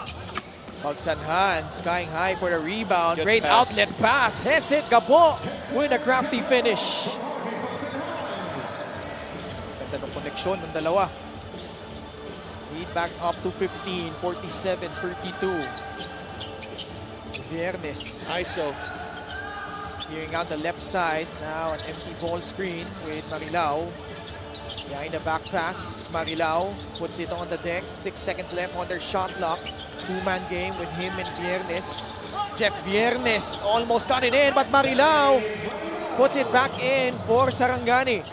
Pagsanhan, skying high for the rebound. Good Great pass. outlet pass. Nesset Gabo with a crafty finish. Ganda ng koneksyon ng dalawa. Lead back up to 15, 47-32. Viernes. ISO. Clearing out the left side. Now an empty ball screen with Marilao. Behind the back pass, Marilao puts it on the deck. 6 seconds left on their shot clock. Two-man game with him and Viernes. Jeff Viernes almost got it in, but Marilao puts it back in for Sarangani.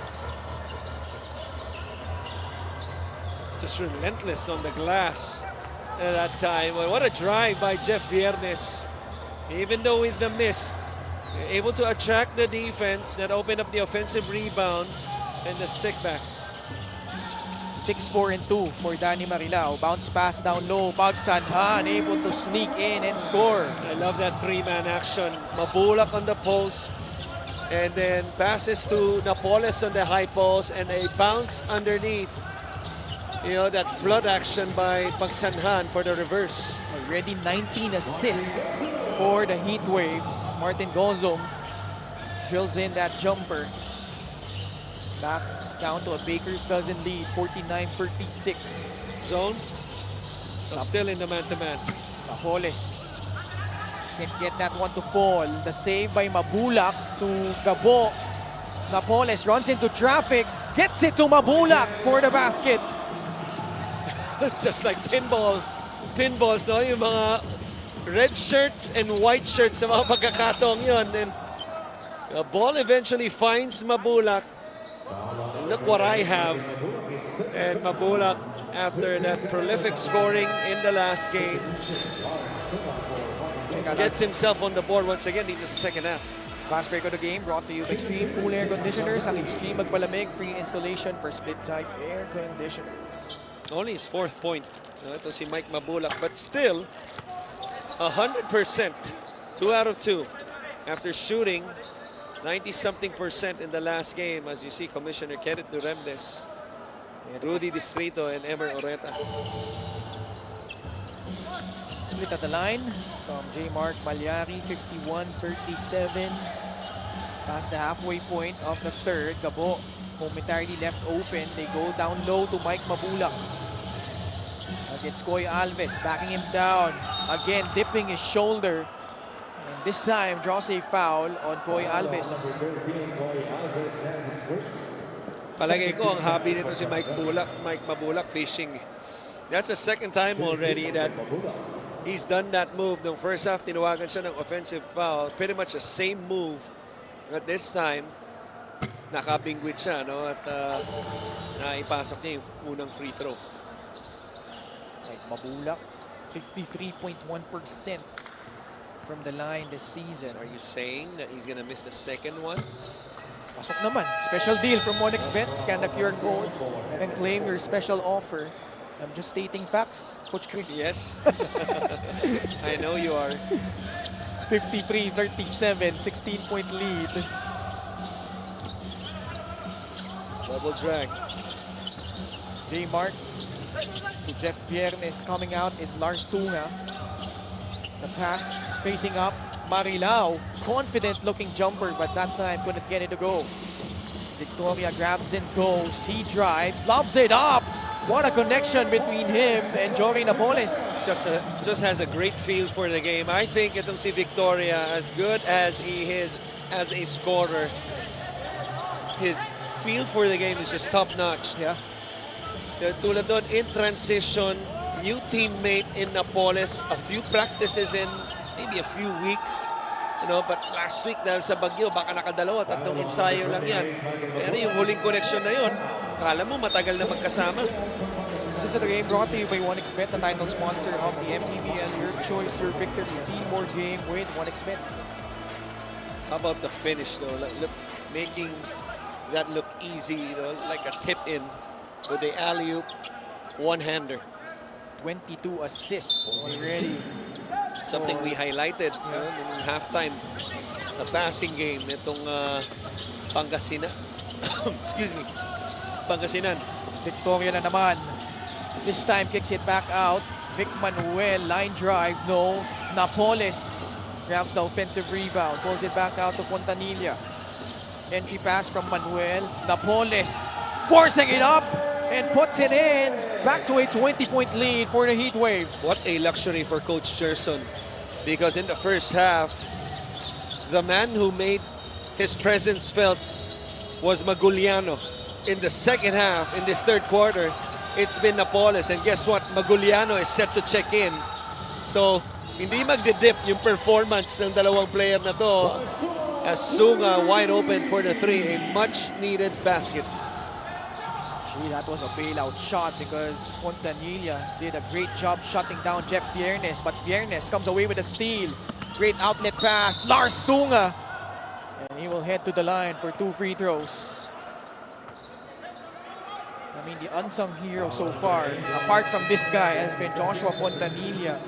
Just relentless on the glass at that time. Well, what a drive by Jeff Viernes. Even though with the miss, able to attract the defense that opened up the offensive rebound and the stick back. 6-4 and 2 for Danny Marilao. Bounce pass down low. Pagsanhan able to sneak in and score. I love that three-man action. Mabulak on the post. And then passes to Napoles on the high post and a bounce underneath. You know, that flood action by Pagsanhan for the reverse. Already 19 assists for the Heat Waves. Martin Gonzom drills in that jumper. Back down to a Baker's dozen lead, 49-36. Zone. I'm still in the man-to-man. Napoles can't get that one to fall. The save by Mabulak to Gabo. Napoles runs into traffic, gets it to Mabulak for the basket. Just like pinballs, no? Yung mga red shirts and white shirts sa mga pagkakataong yun. And the ball eventually finds Mabulak. Look what I have. And Mabulak, after that prolific scoring in the last game, gets himself on the board once again in the second half. Fast break of the game brought to you by Extreme Cool Air Conditioners. Ang Extreme Magpalamig, free installation for split-type air conditioners. Only his fourth point. Ito si Mike Mabulak. But still, 100%. 2 out of 2. After shooting 90-something% in the last game, as you see, Commissioner Kenneth Duremdes, Rudy Distrito, and Emer Oreta. Split at the line from J. Mark Malyari, 51-37. Past the halfway point of the third, Gabo momentarily left open. They go down low to Mike Mabulak. Against Koy Alves, backing him down. Again, dipping his shoulder. And this time, draws a foul on Koy Alves. Palagay ko ang happy nito si Mike Mabulak fishing. That's the second time already that He's done that move. Nung first half, tinawagan siya ng offensive foul. Pretty much the same move. At this time, nakabingwit siya, no? At naipasok niya yung unang free throw. Like Mabulak, 53.1% from the line this season. So are you saying that he's gonna miss the second one? Pasok naman. Special deal from 1xBet. Scan the QR code and claim your special offer. I'm just stating facts, Coach Chris. Yes. I know you are. 53-37, 16-point lead. Double drag. J. Mark to Jeff Viernes. Coming out is Lars Sunga. The pass facing up. Marilao, confident looking jumper, but that time couldn't get it to go. Victoria grabs and goes. He drives, lobs it up. What a connection between him and Jory Napoles. Just has a great feel for the game. I think itong si Victoria, as good as he is as a scorer, his feel for the game is just top-notch. Yeah. Tulad doon, in transition, new teammate in Napoles, a few practices in maybe a few weeks. You know, but last week dahil sa bagyo, baka nakadalawa, tatlong ensayo lang yan. Pero yung huling connection na yun, kala mo matagal na magkasama. This is the game brought to you by 1xBet, the title sponsor of the MPBL. Your choice, your victory. Feel more game with 1xBet. How about the finish though? Look, making that look easy, you know, like a tip in with the alley-oop one-hander. 22 assists already. Something we highlighted in halftime. The passing game nitong Pangasinan. Excuse me. Pangasinan. Victoria na naman. This time kicks it back out. Vic Manuel, line drive, no. Napoles grabs the offensive rebound, pulls it back out to Fontanilla. Entry pass from Manuel. Napoles forcing it up and puts it in. Back to a 20-point lead for the Heat Waves. What a luxury for Coach Gerson. Because in the first half, the man who made his presence felt was Maguliano. In the second half, in this third quarter, it's been Napoles. And guess what? Maguliano is set to check in. So, hindi magdidip yung performance ng dalawang player na to. As Sunga wide open for the three, a much-needed basket. Actually, that was a bailout shot because Fontanilla did a great job shutting down Jeff Viernes, but Viernes comes away with a steal. Great outlet pass, Lars Sunga. And he will head to the line for 2 free throws. I mean, the unsung hero so far, apart from this guy, has been Joshua Fontanilla.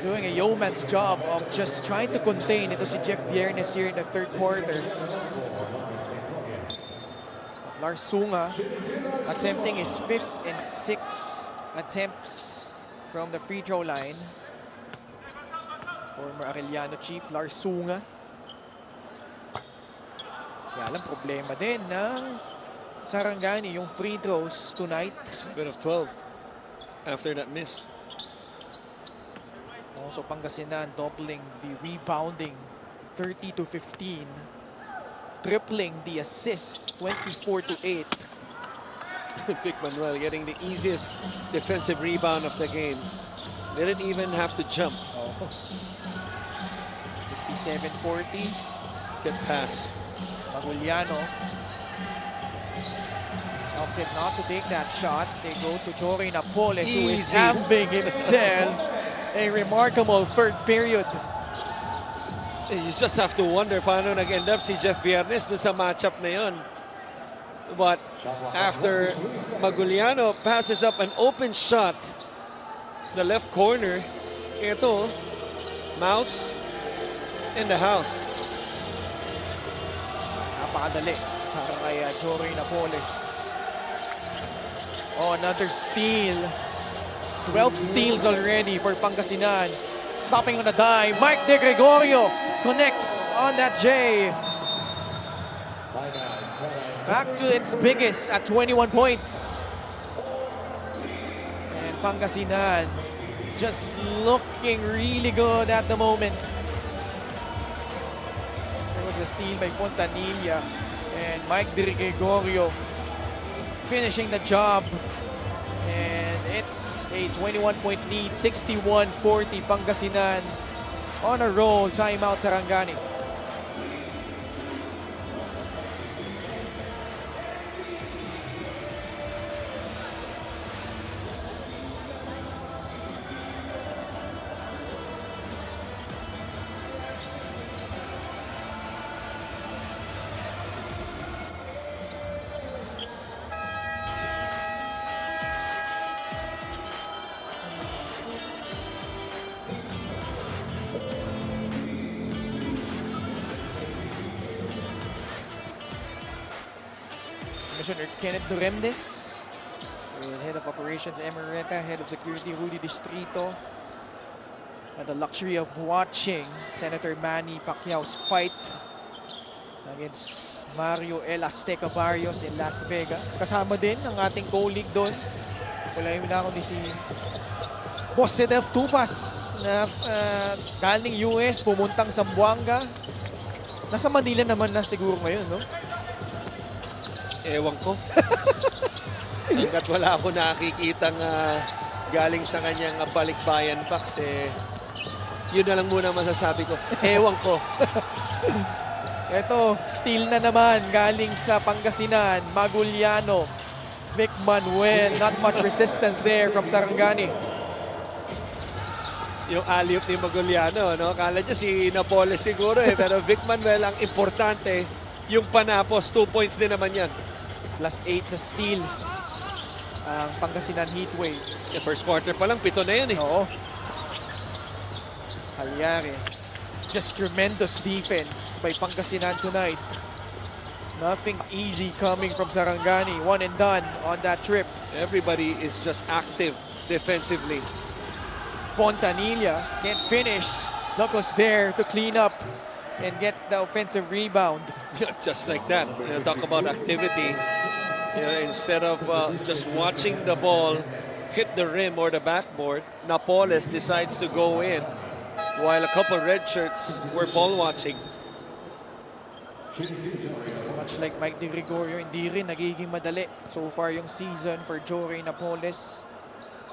Doing a yeoman's job of just trying to contain ito si Jeff Viernes here in the third quarter. Lars Sunga attempting his 5th and 6th attempts from the free throw line. Former Arellano chief Lars Sunga. Kaya lang problema din ng Sarangani yung free throws tonight. 7 of 12 after that miss. Also Pangasinan doubling the rebounding 30-15. Tripling the assist 24-8. Vic Manuel getting the easiest defensive rebound of the game. Didn't even have to jump. 57-40. Good pass. Maguliano opted not to take that shot. They go to Jory Napoles, who is Easy. having himself a remarkable third period. You just have to wonder paano nag-end up si Jeff Viernes dun sa matchup na yun. But after Maguliano passes up an open shot, the left corner, ito, Mouse in the house. Napakadali para kay Jory Napoles. Oh, another steal. 12 steals already for Pangasinan. Stopping on a dime, Mike De Gregorio connects on that J. Back to its biggest at 21 points. And Pangasinan just looking really good at the moment. There was a steal by Fontanilla and Mike De Gregorio finishing the job. And it minutes. A 21-point lead, 61-40 Pangasinan. On a roll, timeout Sarangani. Commissioner Kenneth Duremdes, with Head of Operations Emerita, Head of Security Rudy Distrito. Had the luxury of watching Senator Manny Pacquiao's fight against Mario El Azteca Barrios in Las Vegas. Kasama din ang ating co-league doon. Wala yung na kundi si Boss Sedef Tupas na galing US, pumuntang Zamboanga. Nasa Manila naman na siguro ngayon, no? Ewan ko. Hanggat wala ako nakikitang galing sa kanyang balikbayan box, yun na lang muna masasabi ko. Ewan ko. Ito, steal na naman galing sa Pangasinan, Maguliano, Vic Manuel. Not much resistance there from Sarangani. Yung alley-oop ni Maguliano, no? Kala niya si Napoles siguro pero Vic Manuel ang importante. Yung panapos, 2 points din naman yan. Plus 8 sa steals ang Pangasinan Heatwaves. First quarter pa lang, 7 na yan Oo. Halyari. Just tremendous defense by Pangasinan tonight. Nothing easy coming from Sarangani. One and done on that trip. Everybody is just active defensively. Fontanilla can't finish. Locos there to clean up and get the offensive rebound. Just like that. Talk about activity. Instead of just watching the ball hit the rim or the backboard, Napoles decides to go in while a couple red shirts were ball watching. Much like Mike De Gregorio, hindi rin nagiging madali so far yung season for Jory Napoles.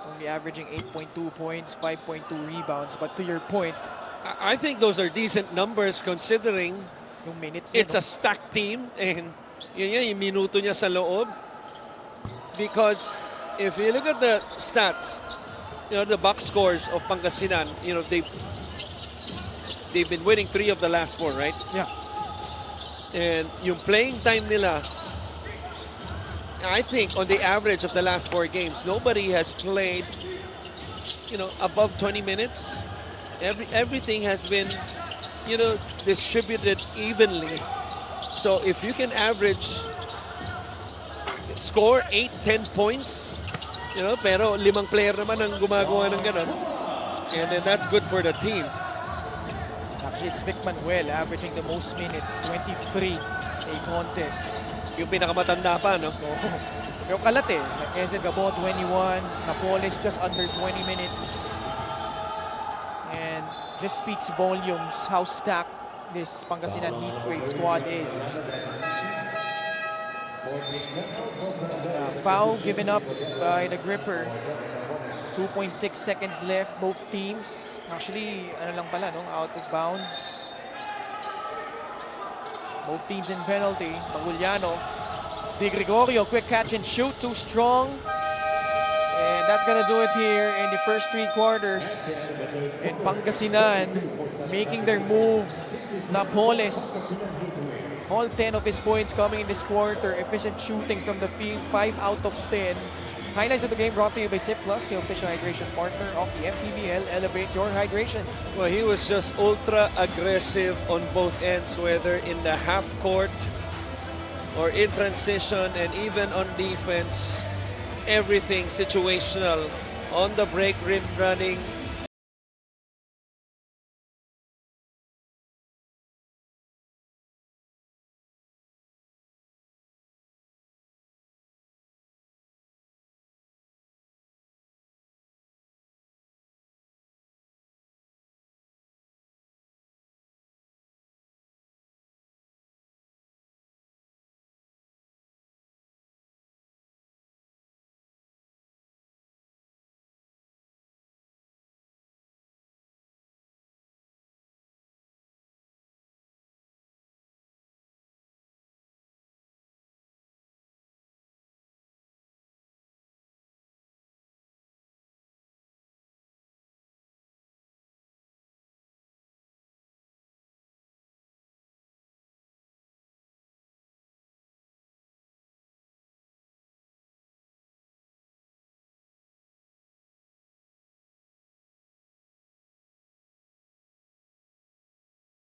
Only averaging 8.2 points, 5.2 rebounds. But to your point, I think those are decent numbers considering yung minutes it's niya, a stacked team and yun yan, yung minuto niya sa loob. Because if you look at the stats, the box scores of Pangasinan, they've been winning 3 of the last 4, right? Yeah. And yung playing time nila, I think on the average of the last 4 games, nobody has played, above 20 minutes. Everything has been, distributed evenly. So if you can score 8-10 points, pero 5 player naman ang gumagawa ng ganun, and then that's good for the team. Actually, it's Vic Manuel averaging the most minutes, 23 a contest. Yung pinakamatanda pa, no? Yung kalat Quezon Gabo 21, Napoles just under 20 minutes. And just speaks volumes how stacked this Pangasinan Heatwave squad is. Foul given up by the gripper. 2.6 seconds left, both teams. Actually, out of bounds. Both teams in penalty. Maguliano. De Gregorio, quick catch and shoot, too strong. And that's gonna do it here in the first 3 quarters. And Pangasinan making their move. Napoles. All 10 of his points coming in this quarter. Efficient shooting from the field, 5 out of 10. Highlights of the game brought to you by Sip Plus, the official hydration partner of the MPBL. Elevate your hydration. Well, he was just ultra aggressive on both ends, whether in the half court or in transition and even on defense. Everything situational. On the break, rim running,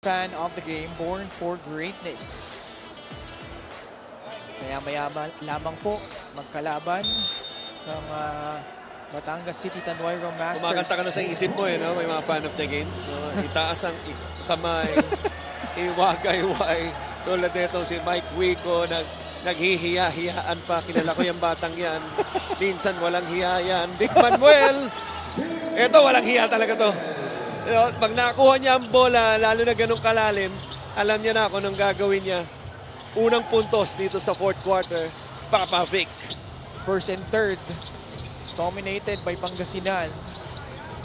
Fan of the game, born for greatness. Maya-maya lamang po magkalaban ng Batangas City Tanway Masters. Kumakanta ka na sa isip mo no? May mga fan of the game. No? Itaas ang kamay, iwagayway. Tulad nito si Mike Wico, naghihiya-hiyaan pa. Kilala ko yung batang yan. Minsan walang hiya yan. Big Manuel! Ito, walang hiya talaga to. Pag nakuha niya ang bola, lalo na ganun kalalim, alam niya na kung anong gagawin niya. Unang puntos dito sa fourth quarter, Papa Vic. First and third, dominated by Pangasinan.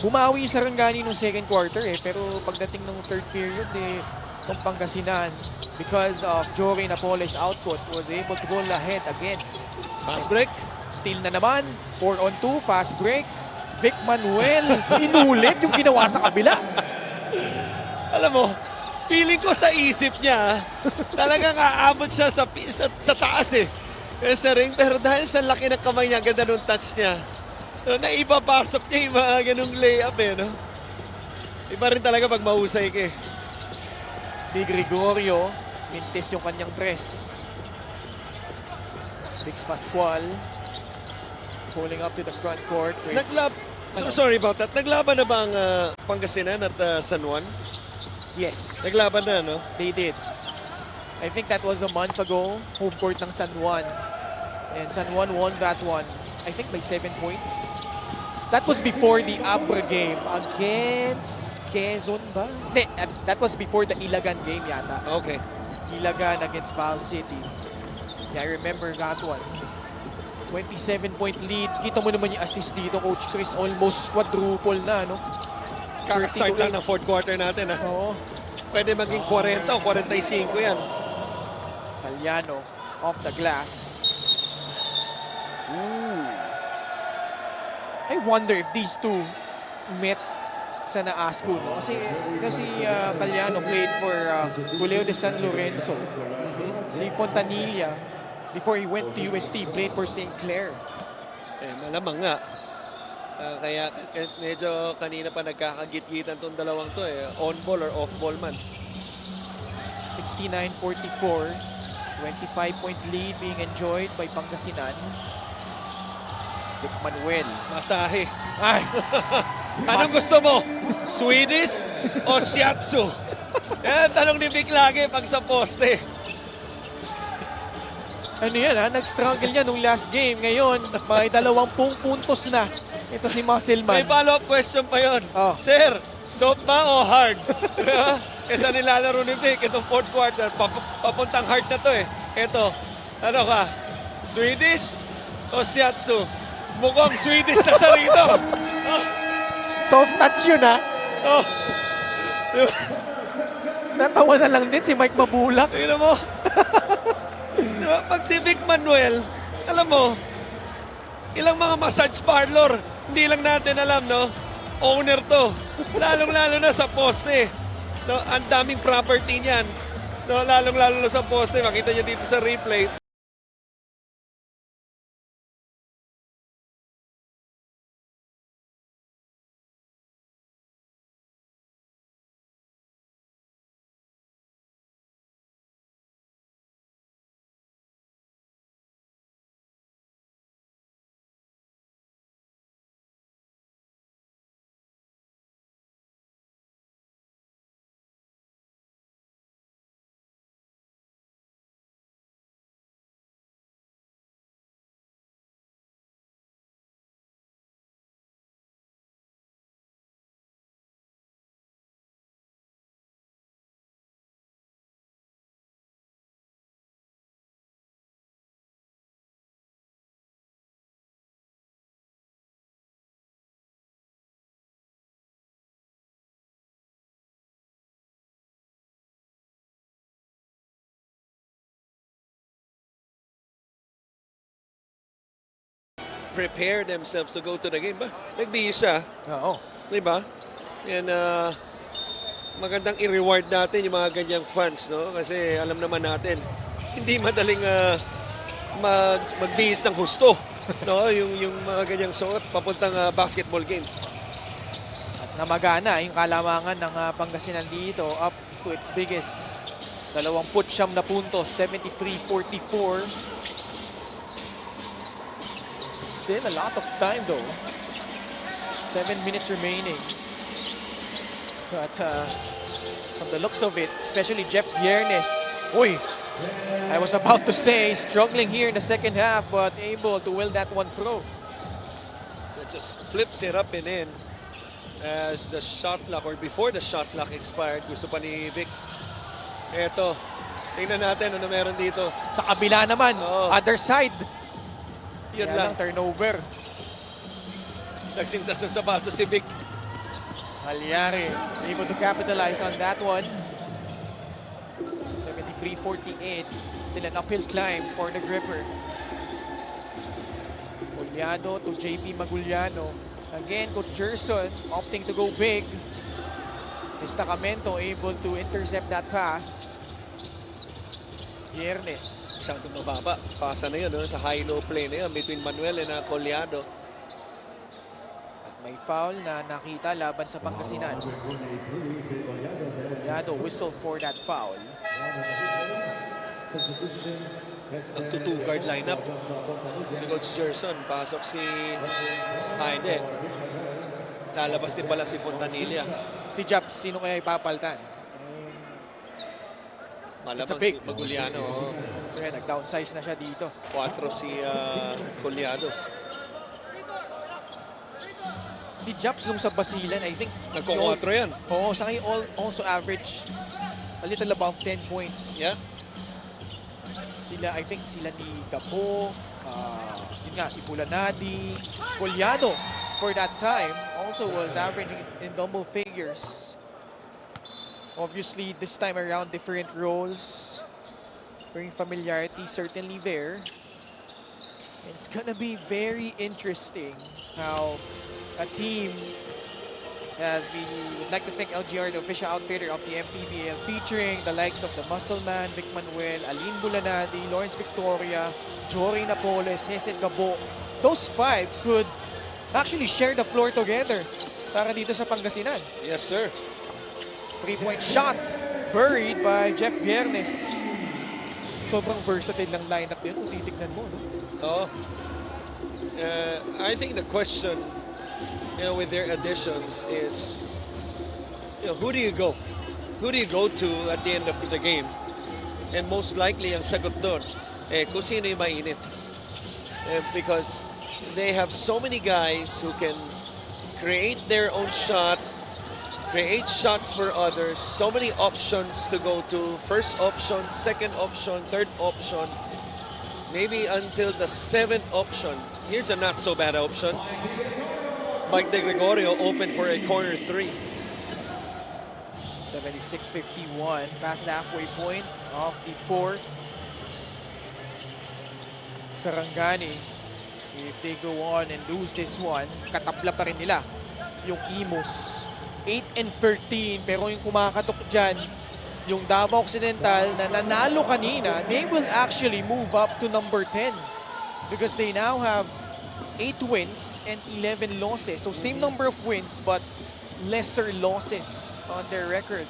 Bumawi yung Sarangani nung second quarter pero pagdating ng third period ng Pangasinan, because of Jory Napoles' output, was able to go ahead again. Fast break. Steal na naman, 4-on-2, fast break. Vic Manuel, inulit yung ginawa sa kabila. Alam mo, feeling ko sa isip niya, talagang aabot siya sa taas sa ring. Pero dahil sa laki ng kamay niya, ganda nung touch niya, naipapasok niya yung mga ganung layup no? Iba rin talaga pag mahusay ka Di Gregorio, mintis yung kanyang press. Bix Pascual, pulling up to the front court. Sorry about that. Naglaban na ba ang Pangasinan at San Juan? Yes. Naglaban na, no? They did. I think that was a month ago, home court ng San Juan. And San Juan won that one, I think by 7 points. That was before the Abra game against Quezon ba? Hindi, that was before the Ilagan game yata. Okay. Ilagan against Val City. Yeah, I remember that one. 27-point lead. Kita mo naman yung assist dito, Coach Chris. Almost quadruple na, no? Kaka-start lang ng fourth quarter natin, Oo. Pwede maging 40 o 45 yan. Italiano off the glass. Ooh. I wonder if these two met sa Naasco, no? Kasi si Caliano played for Guleo de San Lorenzo. Si Fontanilla, before he went to UST, played for St. Clair. Malamang nga. Kaya medyo kanina pa nagkakagit-gitan tong dalawang to on-ball or off-ball man. 69-44. 25-point lead being enjoyed by Pangasinan. Vic Manuel. Masahe. Ay! Anong gusto mo? Swedish o Shiatsu? Tanong ni Vic lagi pag sa poste. Ano yan nag-struggle niya nung last game. Ngayon, may 20 puntos na. Ito si Muscleman. May follow-up question pa yon. Oh. Sir, soft ba o hard? Kesa nilalaro ni Vic, itong fourth quarter, papuntang hard na to Ito, ano ka? Swedish o Shiatsu? Mukhang Swedish na siya rito. Soft touch yun Oh. Natawa na lang din si Mike Mabulak. Tingnan mo. Diba, pag si Vic Manuel, alam mo, ilang mga massage parlor, hindi lang natin alam, no? Owner to. Lalong-lalo na sa poste. No, ang daming property niyan. No, lalong-lalo na sa poste. Makita niyo dito sa replay. Prepare themselves to go to the game. Nagbihis siya. Oo. Diba? Yan, magandang i-reward natin yung mga ganyang fans, no? Kasi alam naman natin, hindi madaling magbihis ng husto, no? Yung mga ganyang suot papuntang basketball game. At namagana yung kalamangan ng Pangasinan dito. Up to its biggest. 29 na puntos, 73-44. Still a lot of time though. 7 minutes remaining. But from the looks of it, especially Jeff Viernes. Uy! I was about to say, struggling here in the second half, but able to will that one through. That just flips it up and in as the shot clock, or before the shot clock expired. Gusto pa ni Vic. Eto, tingnan natin ano meron dito. Sa kabila naman, Oo. other side. Yun Kaya lang. turnover. Nagsintas ng sapatos si Vic. Halyari able to capitalize on that one. 73-48. Still an uphill climb for the gripper. Gulyado to JP Maguliano. Again, Coach Gerson opting to go big. Destacamento able to intercept that pass. Viernes. Masyadong mababa. Pasa na yun, no? Sa high-low play na yun between Manuel and Collado. At may foul na nakita laban sa Pangasinan. Gulyado whistled for that foul. Nagtutu-guard lineup. Si Coach Gerson, pasok si... hindi. Lalabas din pala si Fontanilla. Si Japs, sino kaya ipapaltan? Malamang big. si Maguliano. Oh. So yan, nag-downsize na siya dito. 4 si Collado. Si Japs nung sa Basilan, I think... Nagko-4 yan. Oo, sa kanya also average a little above 10 points. Yeah. I think sila ni Gabo, yun nga, si Pulanadi, Gulyado for that time also was averaging in double figures. Obviously, this time around, different roles. Bringing familiarity certainly there. It's gonna be very interesting how a team, as we would like to thank LGR, the official outfitter of the MPBL, featuring the likes of the Muscle Man, Vic Manuel, Aline Bulanadi, Lawrence Victoria, Jory Napoles, Hesed Gabo. Those 5 could actually share the floor together para dito sa Pangasinan. Yes, sir. 3-point shot buried by Jeff Viernes. Sobrang versatile ng lineup yun kung titignan mo. No? Oh. I think the question, with their additions is, who do you go? Who do you go to at the end of the game? And most likely, ang sagot doon, kung sino yung mainit. Because they have so many guys who can create their own shot, create shots for others, so many options to go to. First option, second option, third option, maybe until the 7th option. Here's a not so bad option. Mike De Gregorio open for a corner 3. 76-51, past the halfway point of the 4th. Sarangani, if they go on and lose this one, katabla pa rin nila yung Imus. 8-13, pero yung kumakatok dyan, yung Davao Occidental na nanalo kanina, they will actually move up to number 10 because they now have 8 wins and 11 losses. So same number of wins but lesser losses on their record.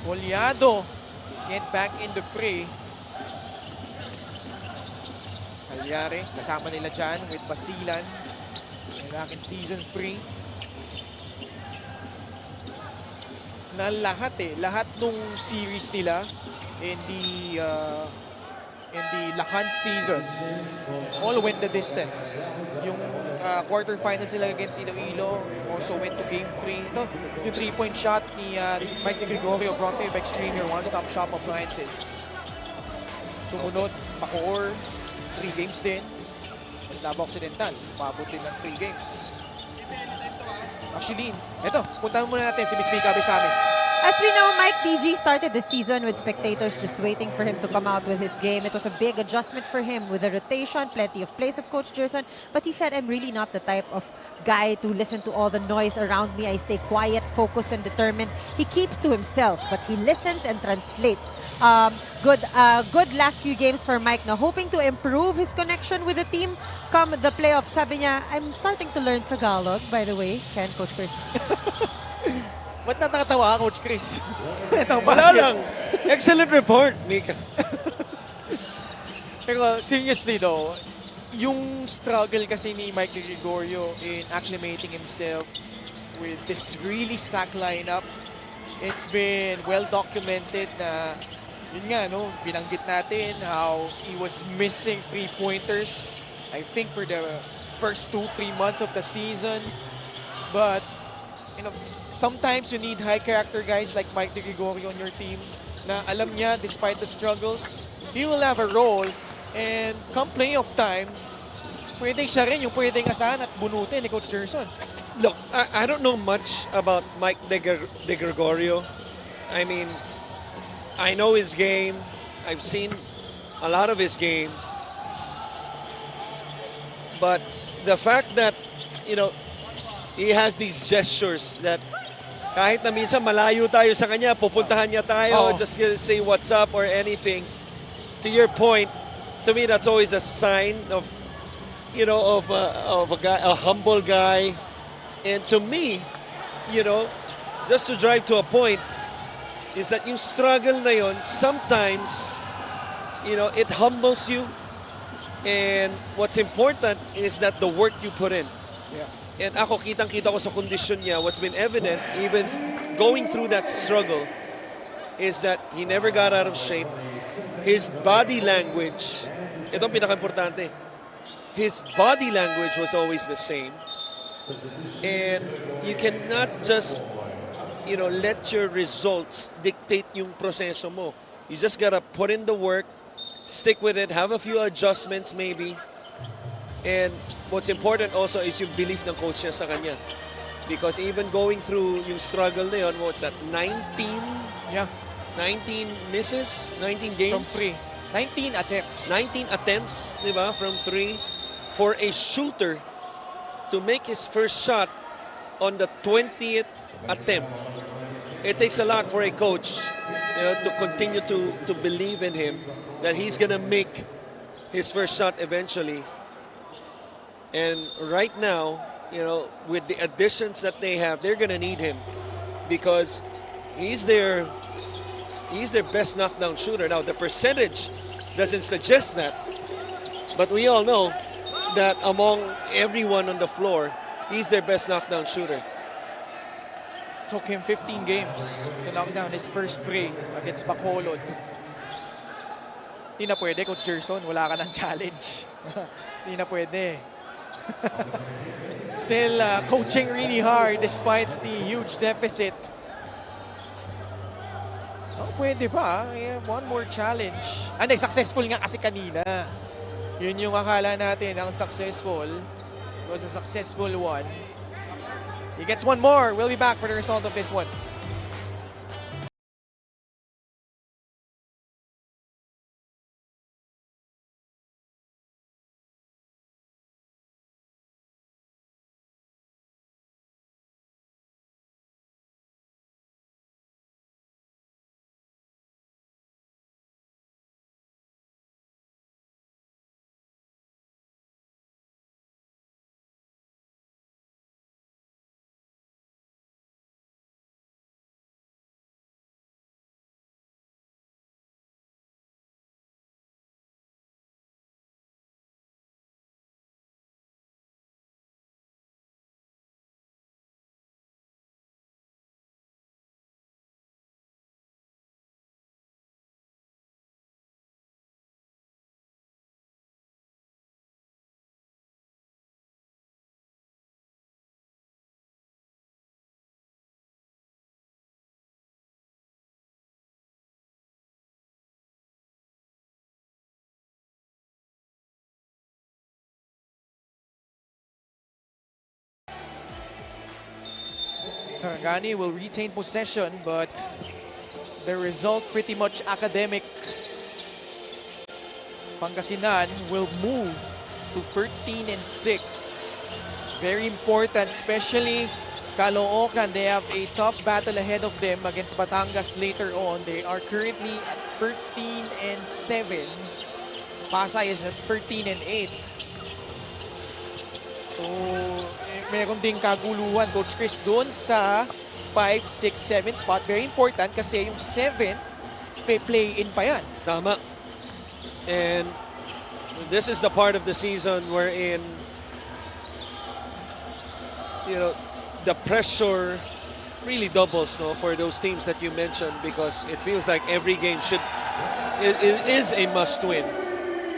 Gulyado get back in the fray. Halyari, kasama nila dyan with Basilan. Back in season 3. Na lahat nung series nila in the Lacan season all went the distance. Yung quarterfinals nila against Iloilo also went to game 3. Ito, yung 3-point shot ni Mike De Gregorio brought to you by Extreme, your one-stop shop appliances. Sumunod, Bacoor, 3 games din. Mas Davao Occidental, umabot din ng 3 games. Actually, eto, puntahan muna natin si Miss Mika Besames. As we know, Mike DG started the season with spectators just waiting for him to come out with his game. It was a big adjustment for him with the rotation, plenty of plays of Coach Gerson. But he said, I'm really not the type of guy to listen to all the noise around me. I stay quiet, focused, and determined. He keeps to himself, but he listens and translates. Good last few games for Mike now, hoping to improve his connection with the team come the playoffs. Sabi niya, I'm starting to learn Tagalog, by the way. Ken, Coach Chris. Ba't natatawa ka, Coach Chris? Itong Wala basket. lang. Excellent report, Mika. Pero seriously though, yung struggle kasi ni Mike De Gregorio in acclimating himself with this really stacked lineup, it's been well documented na yun nga, no, binanggit natin how he was missing three-pointers, I think for the first 2-3 months of the season. But, you know, sometimes you need high-character guys like Mike De Gregorio on your team na alam niya, despite the struggles, he will have a role. And come playoff time, pwedeng siya rin yung pwedeng asahan at bunutin ni Coach Gerson. Look, I don't know much about Mike De Gregorio. I mean, I know his game. I've seen a lot of his game. But the fact that, you know, he has these gestures that kahit na minsan malayo tayo sa kanya, pupuntahan niya tayo, Oo. just to say what's up or anything. To your point, to me, that's always a sign of, you know, of a guy, a humble guy. And to me, you know, just to drive to a point, is that yung struggle na yon, sometimes, you know, it humbles you. And what's important is that the work you put in. Yeah. And ako, kitang-kita ko sa kondisyon niya, what's been evident, even going through that struggle, is that he never got out of shape. His body language, ito ang pinaka-importante, his body language was always the same. And you cannot just, you know, let your results dictate yung proseso mo. You just gotta put in the work, stick with it, have a few adjustments maybe. And what's important also is yung belief ng coach niya sa kanya. Because even going through yung struggle na yun, what's that, 19 Yeah. 19 misses, 19 games. From 3. 19 attempts. 19 attempts, di ba, from 3 for a shooter to make his first shot on the 20th attempt. It takes a lot for a coach, you know, to continue to believe in him that he's gonna make his first shot eventually. And right now, you know, with the additions that they have, they're gonna need him because he's their best knockdown shooter. Now, the percentage doesn't suggest that, but we all know that among everyone on the floor, he's their best knockdown shooter. Took him 15 games to knock down his first free against Bacolod. Hindi na pwede, Coach Gerson. Wala ka ng challenge. Hindi na pwede. Still coaching really hard despite the huge deficit. Oh, pwede pa. Yeah, one more challenge. Successful nga kasi kanina. Yun yung akala natin, ang successful. It was a successful one. He gets one more. We'll be back for the result of this one. Sarangani will retain possession, but the result pretty much academic. Pangasinan will move to 13-6. Very important, especially Caloocan. They have a tough battle ahead of them against Batangas later on. They are currently at 13-7. Pasay is at 13-8. So, meron ding kaguluhan, Coach Chris, doon sa 5, 6, 7 spot. Very important kasi yung 7, play-in pa yan. Tama. And this is the part of the season wherein, the pressure really doubles, no, for those teams that you mentioned, because it feels like every game it is a must-win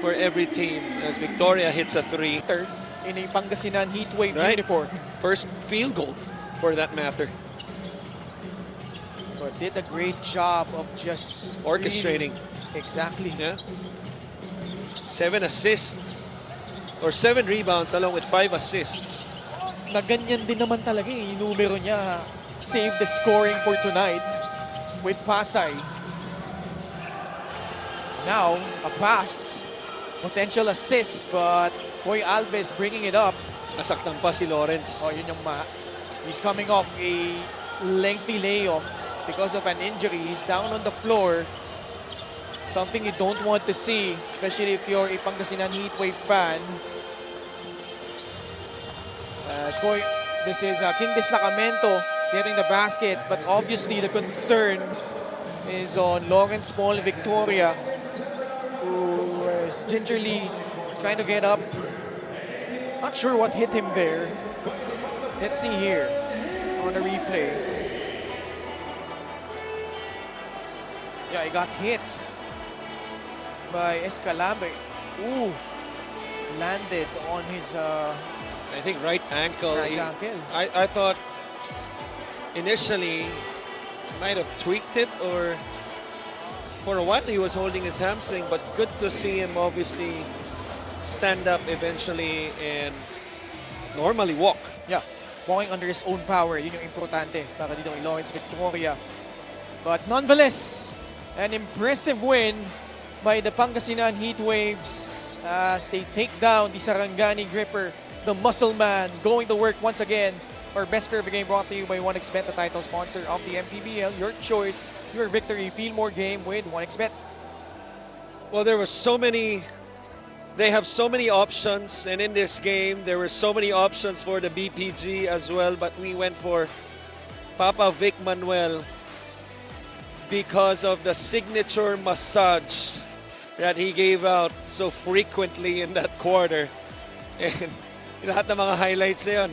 for every team as Victoria hits a 3. Third in a Pangasinan Heatwave Right. uniform. First field goal for that matter. But did a great job of just Orchestrating. Exactly. Yeah. 7 assists or 7 rebounds along with 5 assists. Na ganyan din naman talaga yung numero niya. Save the scoring for tonight with Pasay. Now, a pass. Potential assist, but Boy Alves bringing it up. Nasaktan pa si Lawrence. Oh, yun yung he's coming off a lengthy layoff because of an injury. He's down on the floor. Something you don't want to see, especially if you're a Pangasinan Heatwave fan. This is King Sacramento getting the basket, but obviously the concern is on Lawrence Paul Victoria, who is gingerly trying to get up. Not sure what hit him there. Let's see here on the replay. Yeah, he got hit by Escalabre. Ooh, landed on his I think right ankle. right ankle. I thought initially might have tweaked it, or for a while he was holding his hamstring, but good to see him obviously stand up eventually and normally walk. Yeah, walking under his own power. Yun yung importante para dito kay Lawrence Victoria. But nonetheless, an impressive win by the Pangasinan Heatwaves as they take down the Sarangani Gripper, the muscle man, going to work once again. Our best pair of the game brought to you by 1xBet, the title sponsor of the MPBL. Your choice, your victory. Feel more game with 1xBet. Well, they have so many options, and in this game there were so many options for the BPG as well, but we went for Papa Vic Manuel because of the signature massage that he gave out so frequently in that quarter. And lahat ng mga highlights na yun,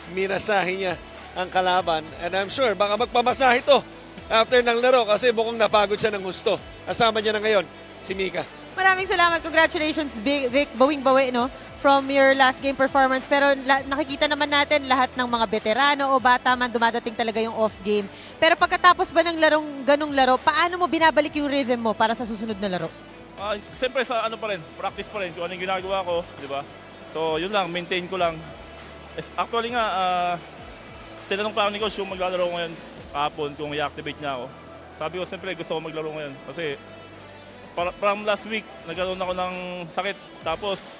minasahe niya ang kalaban. And I'm sure baka magpamasahe to after ng laro kasi mukhang napagod siya ng gusto. Kasama niya na ngayon, si Mika. Maraming salamat. Congratulations, Vic. Bawing-bawi, no? From your last game performance. Pero nakikita naman natin lahat ng mga veterano o bata man dumadating talaga yung off game. Pero pagkatapos ba ng ganong laro, paano mo binabalik yung rhythm mo para sa susunod na laro? Siyempre sa practice pa rin kung anong ginagawa ko, di ba? So yun lang, maintain ko lang. Actually nga, tinanong pa ako ni Coach yung maglalaro ko ngayon kahapon kung i-activate niya ako. Sabi ko siyempre gusto ko maglaro ngayon kasi from last week, nagkaroon ako ng sakit. Tapos,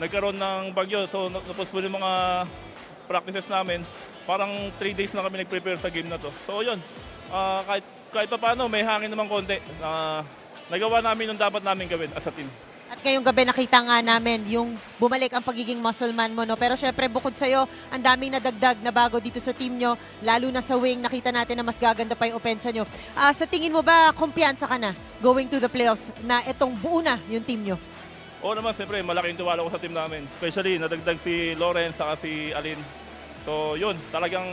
nagkaroon ng bagyo. So, napostpone yung mga practices namin. Parang 3 days na kami nag-prepare sa game na to. So, yun. Kahit pa paano, may hangin naman konti. Nagawa namin yung dapat namin gawin as a team. At ngayong gabi nakita nga namin yung bumalik ang pagiging muscle man mo, no? Pero syempre bukod sa'yo, ang daming nadagdag na bago dito sa team nyo, lalo na sa wing, nakita natin na mas gaganda pa yung opensa nyo. Sa tingin mo ba, kumpiyansa ka na going to the playoffs na itong buo na yung team nyo? Oo naman, siyempre, malaki yung tiwala ko sa team namin. Especially, nadagdag si Lawrence saka si Alin. So, yun, talagang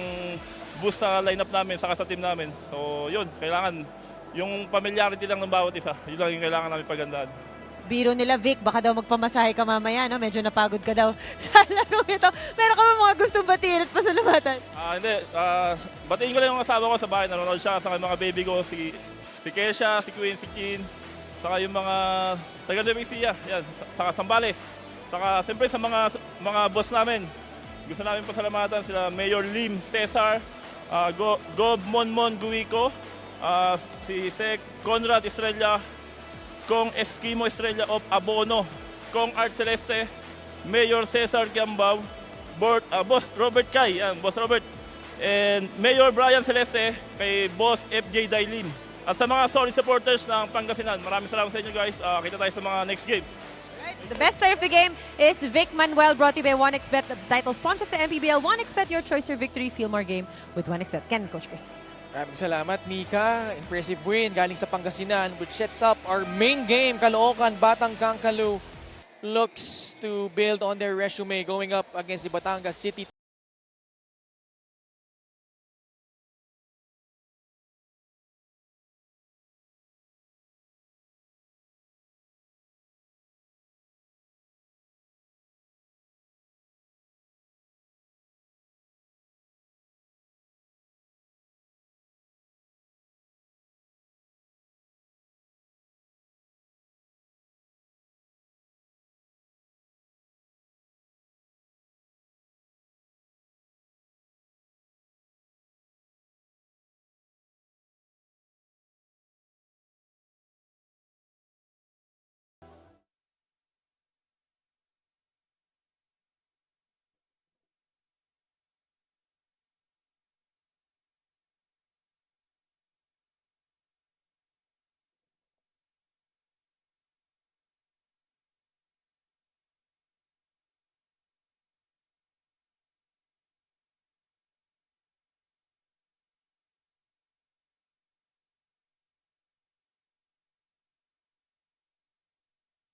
boost sa lineup namin saka sa team namin. So, yun, kailangan yung familiarity lang ng bawat isa. Yun lang yung kailangan namin pagandaan. Biro nila, Vic, baka daw magpamasahe ka mamaya, no? Medyo napagod ka daw sa laro ito. Meron ka ba mga gustong batiin at pasalamatan? Hindi. Batiin ko lang yung asawa ko sa bahay. Nanonood siya sa mga baby ko, si Kesha, si Queen, si Kin, saka yung mga taga-Levicia, yan, saka Sambales. Saka siyempre sa mga boss namin. Gusto namin pasalamatan sila Mayor Lim Cesar, Gob Monmon Guico, si Sec Conrad Estrella, Kong Eskimo Estrella of Abono, Kong Art Celeste, Mayor Cesar Gambao, Boss Robert Kai, yan, Boss Robert, and Mayor Brian Celeste, kay Boss FJ Dailin. At sa mga solid supporters ng Pangasinan, maraming salamat sa inyo guys. Kita tayo sa mga next games. Right, The best player of the game is Vic Manuel, brought to you by 1xBet, the title sponsor of the MPBL. 1xBet, your choice for victory. Feel more game with 1xBet. Ken, Coach Chris. Maraming salamat, Mika. Impressive win galing sa Pangasinan, which sets up our main game. Caloocan, Batang Kangkalu looks to build on their resume going up against the Batangas City